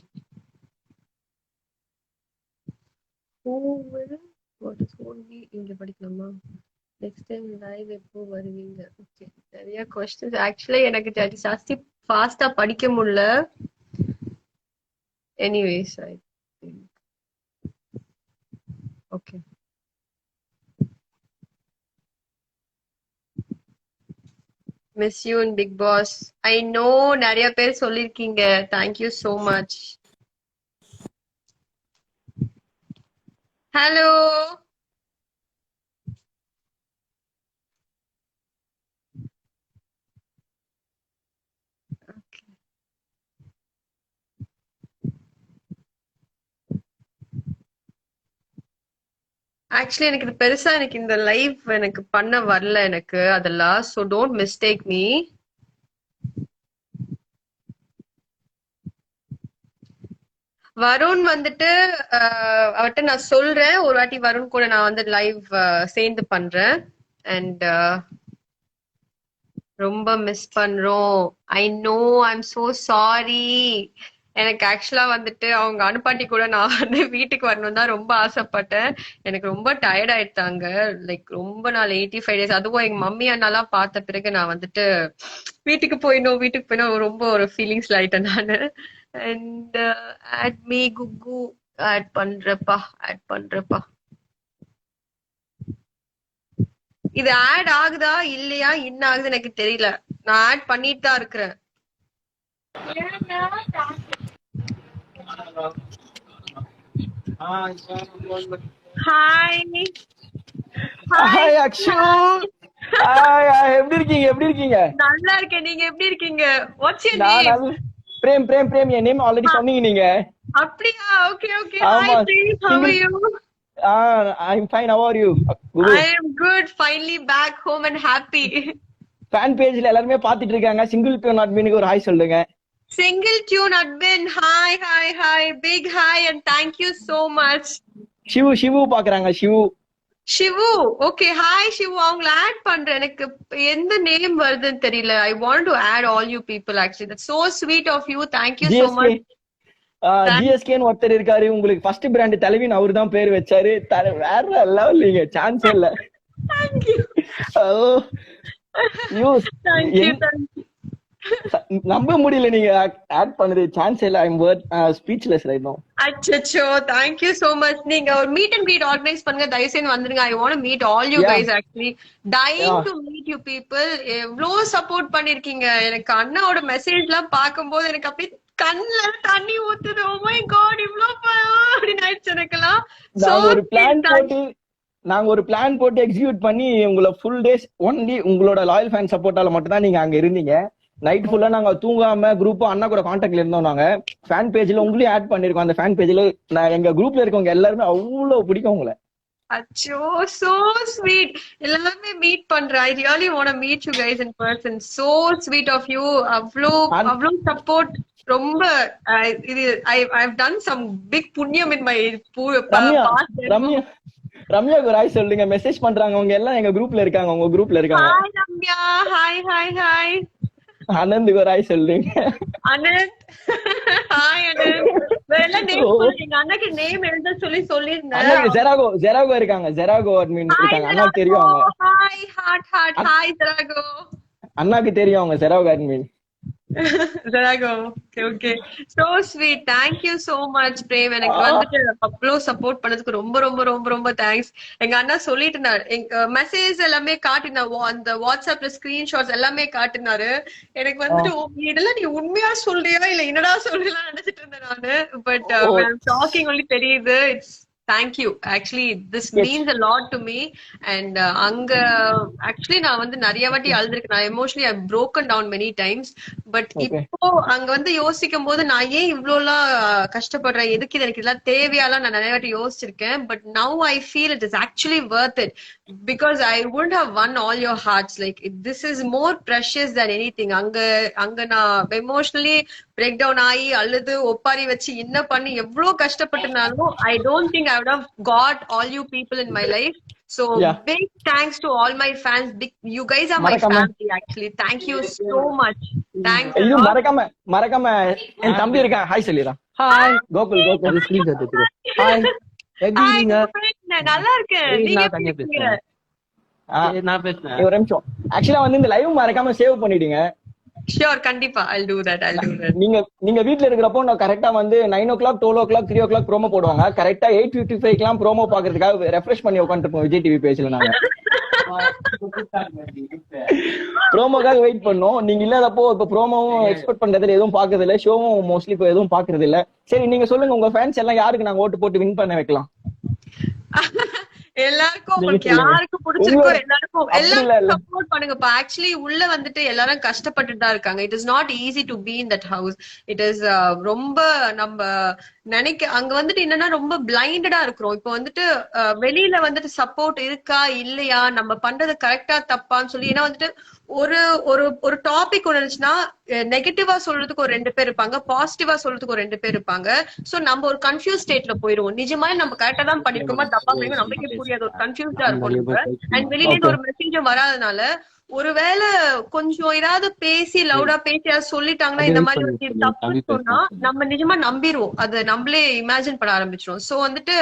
A: Who will what is only இங்க படிக்கலாமா? நெக்ஸ்ட் டைம் லைவ் எப்போ வருவீங்க? ஓகே, நிறைய கொஸ்டின்ஸ். ஆக்சுவலி எனக்கு ஜாஸ்தி ஃபாஸ்டா படிக்க முடியல. Anyways I think okay. Miss you in Bigg Boss. I know நிறைய பேர் சொல்லிருக்கீங்க. Thank you so much. Hello. Actually எனக்கு இது பெருசா எனக்கு இந்த லைவ் எனக்கு பண்ண வரல எனக்கு அதெல்லாம். So don't mistake me. Varun வந்துட்டு அவர்கிட்ட நான் சொல்றேன் ஒரு வாட்டி. வருண் கூட நான் வந்து லைவ் சேர்ந்து பண்றேன். அண்ட் ரொம்ப மிஸ் பண்றோம். I know, I'm so sorry. எனக்கு ஆக்சுவலா வந்துட்டு அவங்க அனுப்பாட்டி கூட நான் வந்து வீட்டுக்கு வரணும் தான் ரொம்ப ஆசைப்பட்டேன். எனக்கு ரொம்ப டயர்ட் ஆயிட்டாங்க. லைக் ரொம்ப நாள் 85 days. அதுவும் எங்க மம்மி அண்ணாலாம் பார்த்த பிறகு நான் வந்துட்டு வீட்டுக்கு போயிடணும் ரொம்ப ஒரு ஃபீலிங்ஸ்ல ஆயிட்டேன் நானு. And add me Kukku. Add பண்றப்பா. இது ஆட் ஆகுதா இல்லையா என்ன ஆகுது எனக்கு தெரியல. நான் ஆட் பண்ணிட்டு தான் இருக்கிறேன். ஹாய்.
F: ஹாய் அக்ஷு. ஹாய், எப்படி இருக்கீங்க?
A: நல்லா இருக்கேன். நீங்க எப்படி இருக்கீங்க? வாட்ஸ் யுவர்
F: நான்
A: நேம்?
F: பிரேம். என் நேம் ஆல்ரெடி சொன்னீங்க நீங்க.
A: அப்படியா? Okay okay.
F: ஆமா.
A: Hi Prem, how are you?
F: I'm fine. How are you?
A: I am good. Finally back home and happy.
F: Fan பேஜ்ல எல்லாரும் பாத்துட்டு இருக்காங்க. சிங்கிள் பியூன் அட்மினுக்கு ஒரு ஹாய் சொல்லுங்க.
A: Single tune admin. Hi. Big hi and thank you so much.
F: Sivu பாக்குறாங்க.
A: Shivu. Okay, hi Shivu. அவங்கள add பண்றேன். எனக்கு எந்த நேம் வருதுன்னு தெரியல. I want to add all you people actually. That's so sweet of you. Thank you so much.
F: ஜிஎஸ்கேன்னு ஒருத்தர் இருக்காரு. உங்களுக்கு ஃபர்ஸ்ட் பிராண்ட் தலைவின் அவரு தான் பேர் வச்சாரு. வேற லெவல். நீங்க சான்ஸ் இல்ல.
A: Thank you. Thank you.
F: நம்ப முடியல நீங்க ஆட் பண்ணது. சான்ஸ் இல்ல. ஐ அம் ஸ்பீச்லெஸ் ரைட் நவ.
A: அச்சச்சோ, thank you so much. நீங்க ஒரு மீட் அண்ட் greet ஆர்கனைஸ் பண்ணுங்க. தயவு செய்து வந்துருங்க. I want to meet all you guys actually. Dying to meet you people. எவ்ளோ சப்போர்ட் பண்ணிருக்கீங்க. எனக்கு அண்ணாவோட மெசேஜ்லாம் பாக்கும்போது எனக்கு அப்படியே கண்ணுல தண்ணி ஊத்துது. Oh my god, இவ்ளோ அப்படின்னு ஆயிடுச்சு எனக்கெல்லாம்.
F: நாங்க ஒரு பிளான் போட்டு எக்ஸிக்யூட் பண்ணி உங்களை ஃபுல் டேஸ் ஒன்லி உங்களோட லாயல் ஃபேன் சப்போர்ட்டால மட்டும் தான் நீங்க அங்க இருந்தீங்க. நைட் ஃபுல்லா நாங்க தூங்காம குரூப்பா அண்ணா கூட கான்டாக்ட்ல இருந்தோம். நாங்க ஃபேன் பேஜ்ல உங்களையும் ஆட் பண்ணிருக்கோம். அந்த ஃபேன் பேஜ்ல எங்க குரூப்ல இருக்கவங்க எல்லாருமே அவ்வளவு பிடிக்கும் உங்களை.
A: அச்சோ, so sweet. எல்லாமே மீட் பண்றேன். I really want to meet you guys in person. So sweet of you. அவ்ளோ சப்போர்ட். ரொம்ப இது I've done some big புண்ணியம் in my past.
F: ரம்யாக்கு ஒரு ஹாய் சொல்லுங்க. மெசேஜ் பண்றாங்க. அவங்க எல்லாம் எங்க குரூப்ல இருக்காங்க. உங்க குரூப்ல இருக்காங்க.
A: ஹாய் ரம்யா. ஹாய்.
F: அனந்துக்கு ஒரு ஹாய் சொல்லுங்க.
A: அனந்த். ஹாய் அனந்த். வேற நேம் சொல்லுங்க. அண்ணாக்கு நேம் எழுத சொல்லிருந்தேன்.
F: அண்ணாக்கு ஜெராகோ இருக்காங்க. ஜெராகோ அட்மின் இருக்காங்க. அண்ணாக்கு தெரியும் அவங்க.
A: ஹாய் ஹார்ட். ஹாய் ஜெராகோ.
F: அண்ணாக்கு தெரியும் அவங்க ஜெராகோ admin.
A: Rago. Okay, okay. So sweet. Thank you so much, Prem. எனக்கு வந்துட்டு அவ்வளோ சப்போர்ட் பண்ணதுக்கு ரொம்ப ரொம்ப ரொம்ப ரொம்ப தேங்க்ஸ். எங்க அண்ணா சொல்லிட்டு இருந்தாரு, எங்க மெசேஜ் எல்லாமே காட்டினா, அந்த வாட்ஸ்அப்ல ஸ்கிரீன்ஷாட்ஸ் எல்லாமே காட்டினாரு. எனக்கு வந்துட்டு இதெல்லாம் நீ உண்மையா சொல்றியா இல்ல என்னடா சொல்றீங்களா நினைச்சிட்டு இருந்தேன் நானு. பட் டாக்கிங் ஒன்லி தெரியுது. It's thank you. Actually this means a lot to me. And அங்க ஆக்சுவலி நான் வந்து நிறைய வாட்டி அழுதுருக்கேன். நான் emotionally I broken down many times. But இப்போ அங்க வந்து யோசிக்கும் போது நான் ஏன் இவ்ளோ எல்லாம் கஷ்டப்படுறேன், எதுக்கு இது, எனக்கு இதெல்லாம் தேவையாலாம் நான் நிறைய வாட்டி யோசிச்சிருக்கேன். But now I feel it is actually worth it because I wouldn't have won all your hearts. Like this is more precious than anything. அங்க நான் எமோஷனலி பிரேக் டவுன் ஆகி அழுது ஒப்பாரி வச்சு என்ன பண்ணி எவ்வளவு கஷ்டப்பட்டிருந்தாலும் I don't think I would have got all you people in my life. So big thanks to all my fans. You guys are my family actually. Thank you so much. Thanks.
F: ஐயோ மறக்காம என் தம்பி இருக்கான், hi சொல்லிடுறான். Hi Gokul. Hi எப்படி இருக்கீங்க?
A: நல்லா இருக்கேன். நீங்க எப்படி இருக்கீங்க?
G: நான் பேசுறேன்.
F: ஒரு நிமிஷம். ஆக்சுவலா வந்து இந்த லைவ் மறக்காம சேவ் பண்ணிடுங்க.
A: Sure, கண்டிப்பா. I'll do that.
F: நீங்க வீட்ல இருக்கிறப்போ நான் கரெக்டா வந்து 9 o'clock 12 o'clock 3 o'clock ப்ரோமோ போடுவாங்க. கரெக்டா 8:55 ப்ரோமோ பாக்குறதுக்காக ரெஃப்ரெஷ் பண்ணி உட்காந்துருப்போம் விஜய் டிவி பேஜ்ல. நாங்க ப்ரோமோக்காக வெயிட் பண்ணோம். நீங்க இல்லாதப்போ இப்ப ப்ரோமோவும் எக்ஸ்பெக்ட் பண்றதுல எதுவும் பாக்குறது இல்ல, ஷோவும் மோஸ்ட்லி இப்ப எதுவும் பாக்குறது இல்ல. சரி நீங்க சொல்லுங்க, உங்க ஃபேன்ஸ் எல்லாம் யாருக்கு நாங்க ஓட்டு போட்டு வின் பண்ண வைக்கலாம்?
A: எல்லாருக்கும் உங்களுக்கு யாருக்கு பிடிச்சிருக்கோ எல்லாருக்கும் சப்போர்ட் பண்ணுங்கப்பா. ஆக்சுவலி உள்ள வந்துட்டு எல்லாரும் கஷ்டப்பட்டுட்டு தான் இருக்காங்க. It is not easy to be in that house. It is ரொம்ப நம்ம அங்க வந்துட்டு என்னன்னா ரொம்ப பிளைண்டடா இருக்கிறோம். இப்போ வந்துட்டு வெளியில வந்துட்டு சப்போர்ட் இருக்கா இல்லையா, நம்ம பண்றது கரெக்டா தப்பான்னு சொல்லி, ஏன்னா வந்துட்டு ஒரு ஒரு ஒரு டாபிக் ஒண்ணு இருந்துச்சுன்னா நெகட்டிவா சொல்றதுக்கு ஒரு 2 பேர் இருப்பாங்க, பாசிட்டிவா சொல்றதுக்கு ஒரு 2 பேர் இருப்பாங்க. சோ நம்ம ஒரு கன்ஃபியூஸ் ஸ்டேட்ல போயிருவோம். நிஜமா நம்ம கரெக்டா தான் பண்ணிருக்கோமா தப்பா பண்ணிருக்கோம் நமக்கே புரியாது, ஒரு கன்ஃபியூஸ்டா இருக்கும். அண்ட் வெளியில இருந்து ஒரு மெசேஜ் வராதனால ஒருவேளை கொஞ்சம் ஏதாவது பேசி லவுடா பேசி ஏதாவது சொல்லிட்டாங்கன்னா இந்த மாதிரி ஒரு தப்பு சொன்னா நம்ம நிஜமா நம்பிடுவோம், அதை நம்மளே இமேஜின் பண்ண ஆரம்பிச்சிரும். சோ வந்துட்டு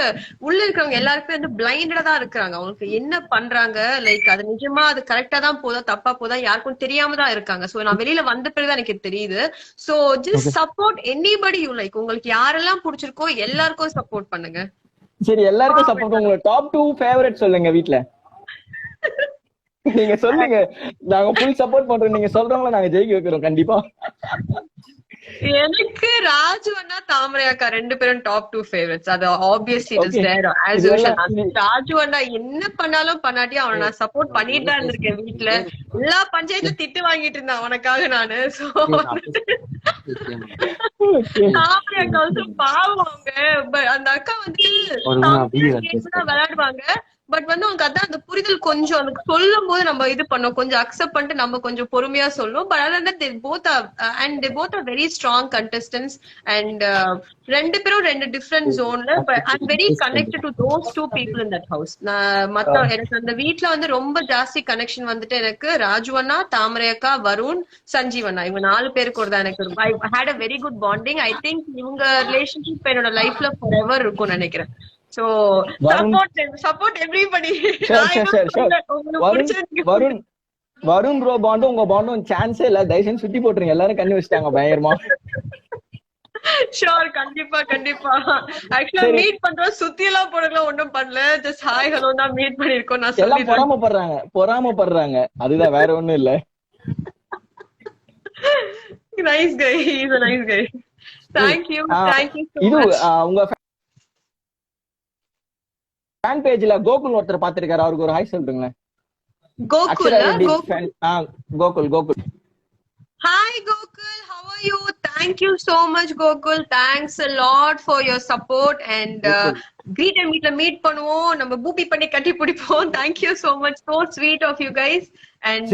A: உள்ள இருக்கிறவங்க எல்லாருக்குமே வந்து பிளைண்டடா தான் இருக்கிறாங்க. அவங்களுக்கு என்ன பண்றாங்க, லைக் அது நிஜமா அது கரெக்டா தான் போதா தப்பா போதா யாருக்கும் தெரியாம தான் இருக்காங்க. சோ நான் வெளியில வந்த பிறகுதான் எனக்கு தெரியுது. So just support anybody you like. உங்களுக்கு யாரெல்லாம் பிடிச்சிருக்கோ எல்லாருக்கும் சப்போர்ட் பண்ணுங்க.
F: சரி எல்லாருக்கும் சப்போர்ட். உங்களோட டாப் 2 ஃபேவரட் சொல்லுங்க வீட்ல. நீங்க சொல்லுங்க, நாங்க ஃபுல் சப்போர்ட் பண்றோம். நீங்க சொல்றவங்கள நாங்க ஜெயிக்க வைக்கிறோம் கண்டிப்பா.
A: எனக்கு ராஜு அண்ணா தாமரை அக்கா 2 பேரும் டாப் 2 ஃபேவரட்ஸ். அது obviously it is there as usual. Raju அண்ணா என்ன பண்ணாலும் பண்ணாட்டி அவனை நான் சப்போர்ட் பண்ணிட்டு தான் இருந்திருக்கேன். வீட்டுல எல்லா பஞ்சாயத்துல திட்டு வாங்கிட்டு இருந்தேன் அவனுக்காக நானு. சோ தாமரை அக்கா வந்து பாவம் அவங்க, அந்த அக்கா வந்து விளையாடுவாங்க. பட் வந்து அவங்க அதான் அந்த புரிதல் கொஞ்சம் அதுக்கு சொல்லும் போது நம்ம இது பண்ணோம், கொஞ்சம் அக்செப்ட் பண்ணிட்டு நம்ம கொஞ்சம் பொறுமையா சொல்லுவோம். But other than they both are very strong contestants and 2 பேரும் 2 different zoneல. but I'm very connected to those 2 people in that house. எனக்கு அந்த வீட்ல வந்து ரொம்ப ஜாஸ்தி கனெக்ஷன் வந்துட்டு எனக்கு ராஜு அண்ணா, தாமரை அக்கா, வருண், சஞ்சீவ் அண்ணா, இவங்க 4 பேரு கூட தான் எனக்கு I had a very good bonding. I think இவங்க ரிலேஷன்ஷிப் என்னோட லைஃப்ல forever இருக்கும்னு நினைக்கிறேன். So support everybody.
F: Varun bro பாண்டும் உங்க பாண்டும் சான்ஸே இல்ல. தயவுசெய்து சுத்தி போட்டுருங்க, எல்லாரும் கண்ணு வச்சுட்டாங்க பயங்கரமா.
A: ஷோர், கண்டிப்பா. ஆக்சுவலா மீட் பண்றோம், சுத்தி எல்லாம் போடலாம் ஒண்ணும் பண்ணல, ஜஸ்ட் ஹாய் ஹலோ தான் மீட் பண்ணிருக்கோம். நான்
F: எல்லாம் பொறாமப்படுறாங்க, அதுதான் வேற ஒண்ணும் இல்ல.
A: Nice guy, is a nice guy. Thank you so
F: இது
A: much.
F: உங்க ஃபேன் பேஜ்ல கோகுல் ஒருத்தர் பாத்திருக்காரு, அவருக்கு ஒரு ஹாய் சொல்றீங்களேன்.
A: Gokul. Hi Gokul, how are you? Thank you so much Gokul. Thanks a lot for your support and greet and meet பண்ணுவோம், நம்ம பூபி பண்ணி கட்டி பிடிப்போம். Thank you so much, so sweet of you guys. And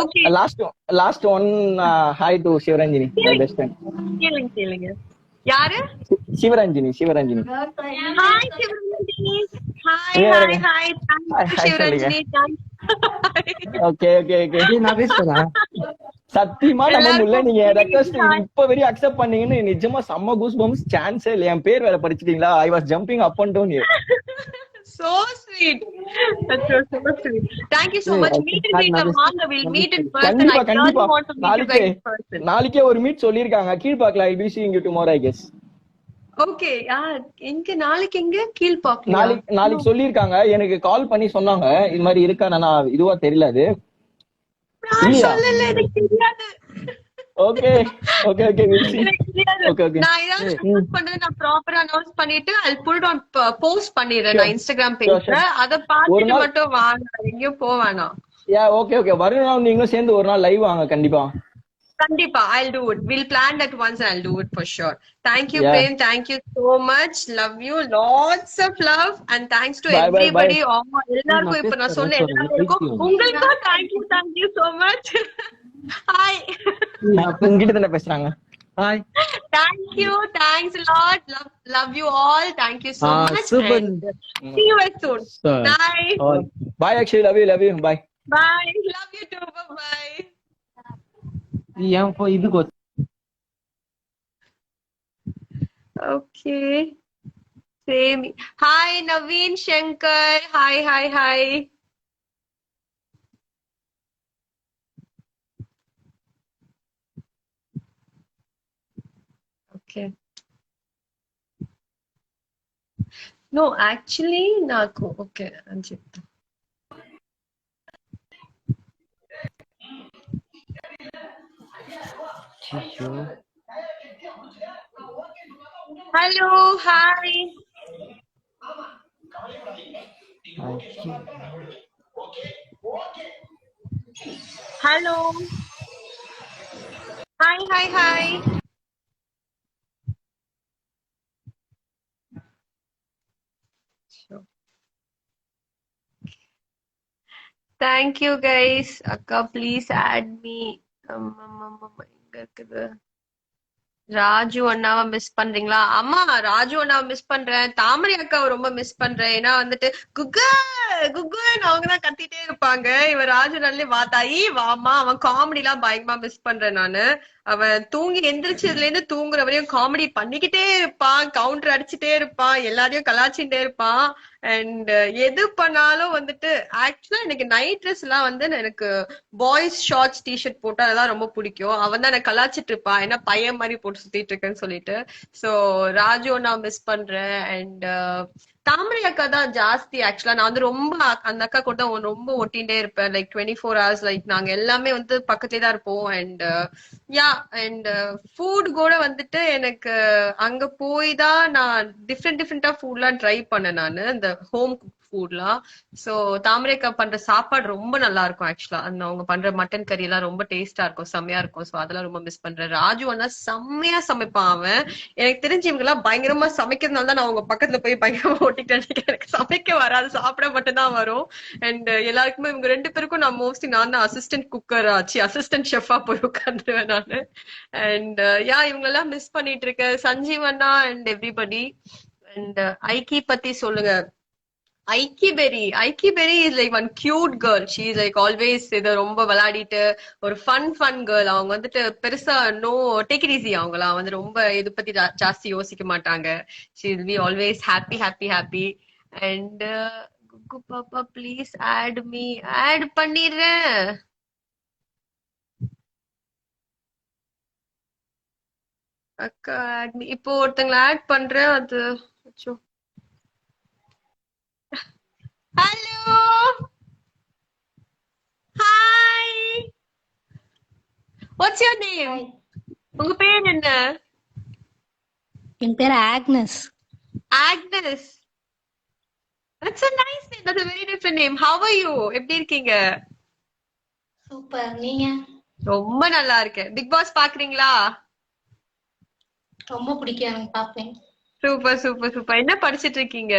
A: okay,
F: last one hi to Shivaranjini, my best friend.
A: கேளுங்க யாரு?
F: Sivaranjini.
A: Hi Shivaranjini. Hi. Thank you Shivaranjini.
F: Okay. நான் பேசுறேன். சத்தியமா நம்ம முல்ல நீங்க ரெக்வெஸ்ட் இப்ப வரையும் அக்செப்ட் பண்ணீங்கன்னு நிஜமா செம்ம கூஸ் பம்ஸ். சான்ஸே இல்ல. என் பேர் வேற படிச்சிட்டீங்களா? I was jumping up and down here.
A: So sweet. That's so sweet. Thank you so much. Meet and greet வாங்க. We'll meet in person.
F: கண்டிப்பா
A: I really
F: கண்டிப்பா
A: want to meet you guys in person.
F: நாளைக்கே ஒரு meet சொல்லிருக்காங்க கீழ்பாக்கல. I'll be seeing you tomorrow I guess.
A: Okay. எங்க நாளைக்கு எங்க கீழ்பாக்கலையா?
F: நாளைக்கு சொல்லிருக்காங்க. எனக்கு கால் பண்ணி சொன்னாங்க இது மாதிரி இருக்கா. நான் இதுவா தெரியல அது.
A: நான் சொல்லல, எனக்கு தெரியாது.
F: Okay okay okay we'll see.
A: எனக்கு தெரியாது.
F: Okay okay.
A: நான் ஏதாவது ஷூட் பண்றது நான் ப்ராப்பரா அனௌன்ஸ் பண்ணிட்டு I'll put it on post பண்ணிடுறேன் நான் இன்ஸ்டாகிராம் பேஜ்ல. அத பார்த்துட்டு மட்டும் வாங்க, எங்கேயும் போவானா.
F: Yeah okay okay. வருண் நீங்களும் சேர்ந்து ஒரு நாள் லைவ் வாங்க கண்டிப்பா.
A: Kandipa, I'll do it. We'll plan that once and I'll do it for sure. Thank you,
F: Yeah.
A: Prem. Thank you so much. Love you. Lots of love. And thanks to
F: Bye, bye,
A: everybody.
F: bye.
A: எல்லாருக்கும் இப்ப நான் சொன்ன எல்லாருக்கும் உங்களுக்கும் thank you so much. Hi.
F: உங்ககிட்ட தானே பேசுறாங்க.
G: Hi.
A: Thanks a lot. Love you all. Thank you so much.
G: Super.
A: And see you soon. Bye.
F: Bye actually love you. Bye.
A: Bye. Love you too. Bye.
G: ஏன் போ இதுக்கு
A: Okay. Same. Hi, Naveen Shankar. Hi. Okay. No, actually, నాకు okay అని చెప్తా. Hello, hi. Hello. Hi. Sure. Thank you guys. Akka, please add me. எங்க இருக்குது? ராஜு அண்ணாவை miss பண்றீங்களா? ஆமா, ராஜு அண்ணாவை மிஸ் பண்றேன். தாமரை அக்காவை ரொம்ப மிஸ் பண்றேன். ஏன்னா வந்துட்டு குக்குன்னு அவங்கதான் கத்திட்டே இருப்பாங்க. இவன் ராஜு நல்லே வாத்தாயி வாமா, அவன் காமெடி எல்லாம் பயங்கரமா மிஸ் பண்றேன் நானு. அவன் தூங்கி எந்திரிச்சதுல இருந்து தூங்குற வரையும் காமெடி பண்ணிக்கிட்டே இருப்பான், கவுண்டர் அடிச்சுட்டே இருப்பான், எல்லாரையும் கலாச்சிட்டே இருப்பான். அண்ட் எது பண்ணாலும் வந்துட்டு ஆக்சுவலா எனக்கு நைட் ட்ரெஸ் எல்லாம் வந்து எனக்கு பாய்ஸ் ஷார்ட்ஸ் டிஷர்ட் போட்டா அதெல்லாம் ரொம்ப பிடிக்கும். அவன் தான் எனக்கு கலாச்சிட்டு இருப்பான், ஏன்னா பையன் மாதிரி போட்டு சுத்திட்டு இருக்கேன்னு சொல்லிட்டு. சோ ராஜு நான் மிஸ் பண்றேன். அண்ட் தாமரை அக்கா தான் ஜாஸ்தி. ஆக்சுவலா நான் வந்து ரொம்ப அந்த அக்கா கூட தான் ரொம்ப ஒட்டிகிட்டே இருப்பேன். Like 24 hours. லைக் நாங்க எல்லாமே வந்து பக்கத்தே தான் இருப்போம். அண்ட் அண்ட் ஃபுட் கூட வந்துட்டு எனக்கு அங்க போய் தான் நான் டிஃப்ரெண்டா ஃபுட்லாம் ட்ரை பண்ணேன் நானு, இந்த ஹோம் ஃபுட்லாம். சோ தாமரைக்கா பண்ற சாப்பாடு ரொம்ப நல்லா இருக்கும். ஆக்சுவலா அந்த அவங்க பண்ற மட்டன் கறி எல்லாம் ரொம்ப டேஸ்டா இருக்கும், செம்மையா இருக்கும். சோ அதெல்லாம் ரொம்ப மிஸ் பண்றேன். ராஜு அண்ணா செம்மையா சமைப்பான் அவன். எனக்கு தெரிஞ்சு இவங்க எல்லாம் பயங்கரமா சமைக்கிறதுனால தான் நான் அவங்க பக்கத்துல போய் பயங்கரமா ஓட்டிட்டேன். எனக்கு சமைக்க வராது, சாப்பிட மட்டும் தான் வரும். அண்ட் எல்லாருக்குமே இவங்க 2 பேருக்கும் நான் மோஸ்ட்லி நான் தான் அசிஸ்டன்ட் குக்கர் ஆச்சு, அசிஸ்டன்ட் ஷெஃபா போய் உட்காந்துருவேன் நானு. அண்ட் இவங்க எல்லாம் மிஸ் பண்ணிட்டு இருக்கேன். சஞ்சீவ் அண்ணா அண்ட் எவ்ரிபடி. அண்ட் ஐக்கி பத்தி சொல்லுங்க. Aikki Berry is like one cute girl. She is like always இதை ரொம்ப விளையாடிட்டு ஒரு ஃபன் கேர்ள். அவங்க வந்துட்டு பெருசா நோ டேக் இட் ஈஸி. அவங்கலாம் வந்து ரொம்ப இது பத்தி ஜாஸ்தி யோசிக்க மாட்டாங்க. She will be always happy. And Kukku பாப்பா ப்ளீஸ் ஆட் மீ. ஆட் பண்ணிடுறேன். அக்கா ஆட் மீ. இப்போ ஒருத்தங்களை ஆட் பண்றேன். அது hello hi. What's your name? உங்க பேர் என்ன?
C: என் பேர் Agnes.
A: Agnes. That's a nice name. That's a very different name. How are you? எப்படி இருக்கீங்க?
C: சூப்பர். நீங்க?
A: ரொம்ப நல்லா இருக்கேன். பிக் பாஸ் பாக்குறீங்களா?
C: ரொம்ப பிடிக்கும், எனக்கு பாப்பேன்.
A: சூப்பர். என்ன படிச்சிட்டு இருக்கீங்க?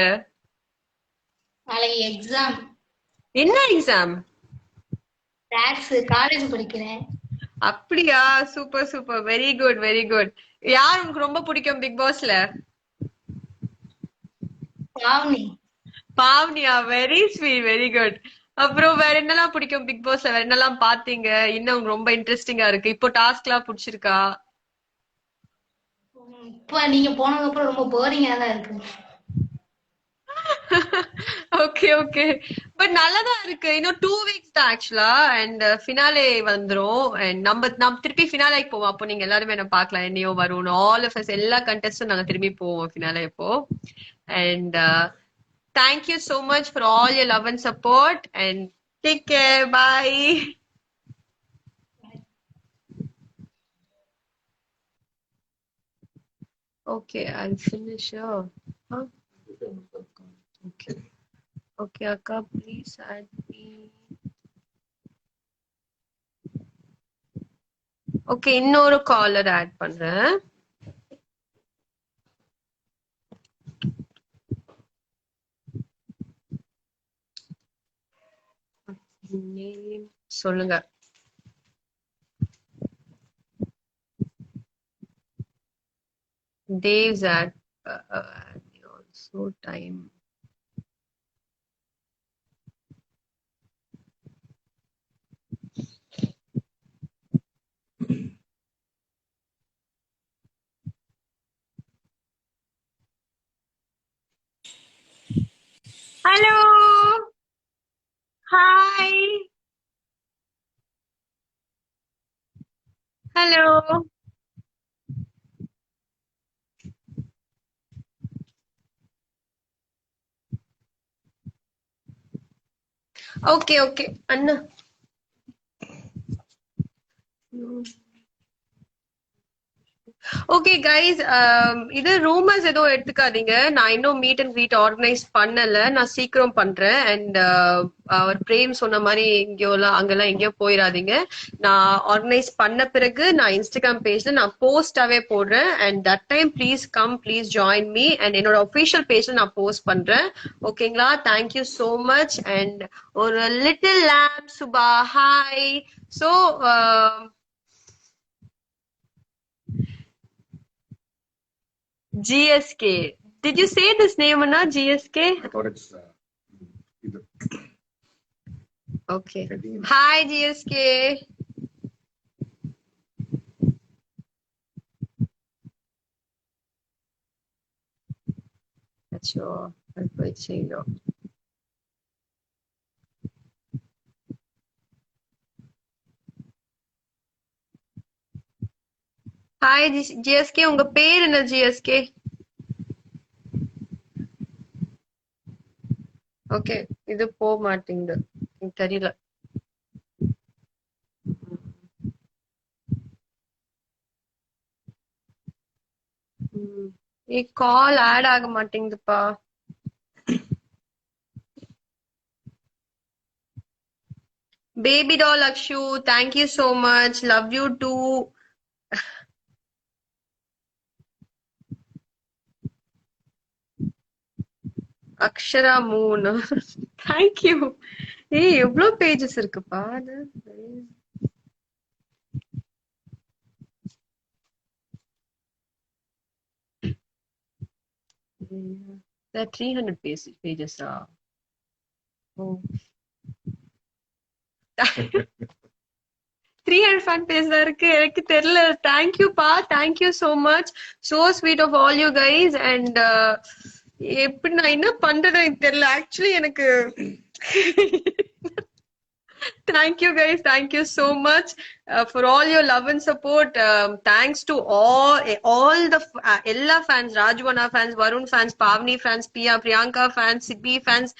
C: நாளைக்கு எக்ஸாம்.
A: என்ன எக்ஸாம்?
C: டாக்ஸ். காலேஜ் படிக்கிறேன்.
A: அப்படியா? சூப்பர். Very good. யார் உங்களுக்கு ரொம்ப பிடிக்கும் பிக் பாஸ்ல? பாவனியா? Very sweet, very good. அப்புறம் வேற என்னெல்லாம் பிடிக்கும் பிக் பாஸ்ல? வேற என்னெல்லாம் பாத்தீங்க இன்னும் ரொம்ப இன்ட்ரெஸ்டிங்கா இருக்கு? இப்போ டாஸ்க் எல்லாம் பிடிச்சிருக்கா?
C: இப்ப நீங்க போனதுக்கு அப்புறம் ரொம்ப போரிங்கா தான் இருக்கு.
A: ஓகே ஓகே பட் நல்லதான் இருக்கு. இன்னும் 2 weeks தான் ஆக்சுவலா. அண்ட் ஃபினாலே வந்துரும். அண்ட் நம்ம திருப்பி ஃபினாலேக்கு போவோம். அப்போ நீங்க எல்லாருமே என்ன பார்க்கலாம். என்னையோ வரும் ஆல் ஆஃப் அஸ் எல்லா கண்டெஸ்டும் நாங்க திரும்பி போவோம் ஃபினாலே இப்போ. And thank you so much for all your love and support and take care. Bye. Okay, I'll finish. Huh? Okay. Okay, Akka, please add me. Okay, இன்னொரு காலர் ஆட் பண்றேன். Name சொல்லுங்க. Dave's at also time. Hello. Hi. Hello. Okay, okay. Anna. Okay guys, இது rumours எதுவும் எடுத்துக்காதீங்க. நான் இன்னும் meet and greet organise பண்ணல. நான் சீக்கிரம் பண்றேன். அண்ட் அவர் பிரேம் சொன்ன மாதிரி அங்கெல்லாம் எங்கேயோ போயிடாதீங்க. நான் ஆர்கனைஸ் பண்ண பிறகு நான் இன்ஸ்டாகிராம் பேஜ்ல நான் போஸ்டாவே போடுறேன். And that time please come, please join me. And என்னோட ஒஃபிஷியல் பேஜ்ல நான் போஸ்ட் பண்றேன். ஓகேங்களா? Thank you so much. அண்ட் ஒரு little lamb Subha hi. So GSK. Did you say this name, Anna? GSK?
H: I thought it's either.
A: Okay. Hi, GSK. Achoo, I'll put you. Hi GSK, உங்க பேர் என்ன GSK? Okay, இது போக மாட்டேங்குது, எனக்கு தெரியல. Call add ஆக மாட்டேங்குதுப்பா. Baby doll Akshu, thank you so much, love you too. Akshara மூணு, தேங்க்யூ. ஏய், எவ்வளவு பேஜஸ் இருக்குப்பா. There are 300 pages. 300 fan page தான் இருக்கு. எனக்கு தெரியல. தேங்க்யூ பா, thank you so much. So sweet of all you guys. And எப்படி நான் என்ன பண்றதுன்னு தெரியல ஆக்சுவலி எனக்கு. Thank you guys, thank you so much for all your love and support. Thanks to all the ella fans, Rajwana fans, Varun fans, Pavni fans, Priyanka fans, Sibi fans,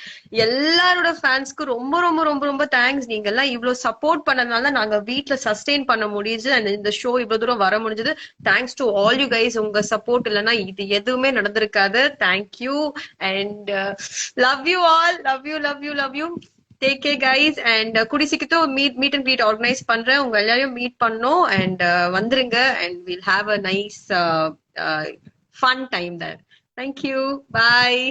A: எல்லாரோட ஃபேன்ஸ்க்கு ரொம்ப ரொம்ப ரொம்ப ரொம்ப தேங்க்ஸ். நீங்க எல்லாம் இவ்வளவு support பண்ணதுனால நாங்க வீட்ல சஸ்டெயின் பண்ண முடியுது. அண்ட் இந்த ஷோ இவ்வளவு தூரம் வர முடிஞ்சது. Thanks to all you guys. உங்க சப்போர்ட் இல்லைன்னா இது எதுவுமே நடந்திருக்காது. Thank you and love you all. Love you love you love you. Take care guys. And குடிசிக்கிட்டோ meet and greet organise பண்றேன். உங்க எல்லாரையும் மீட் பண்ணோம். அண்ட் வந்துருங்க. and we'll have a nice fun time there. Thank you. Bye.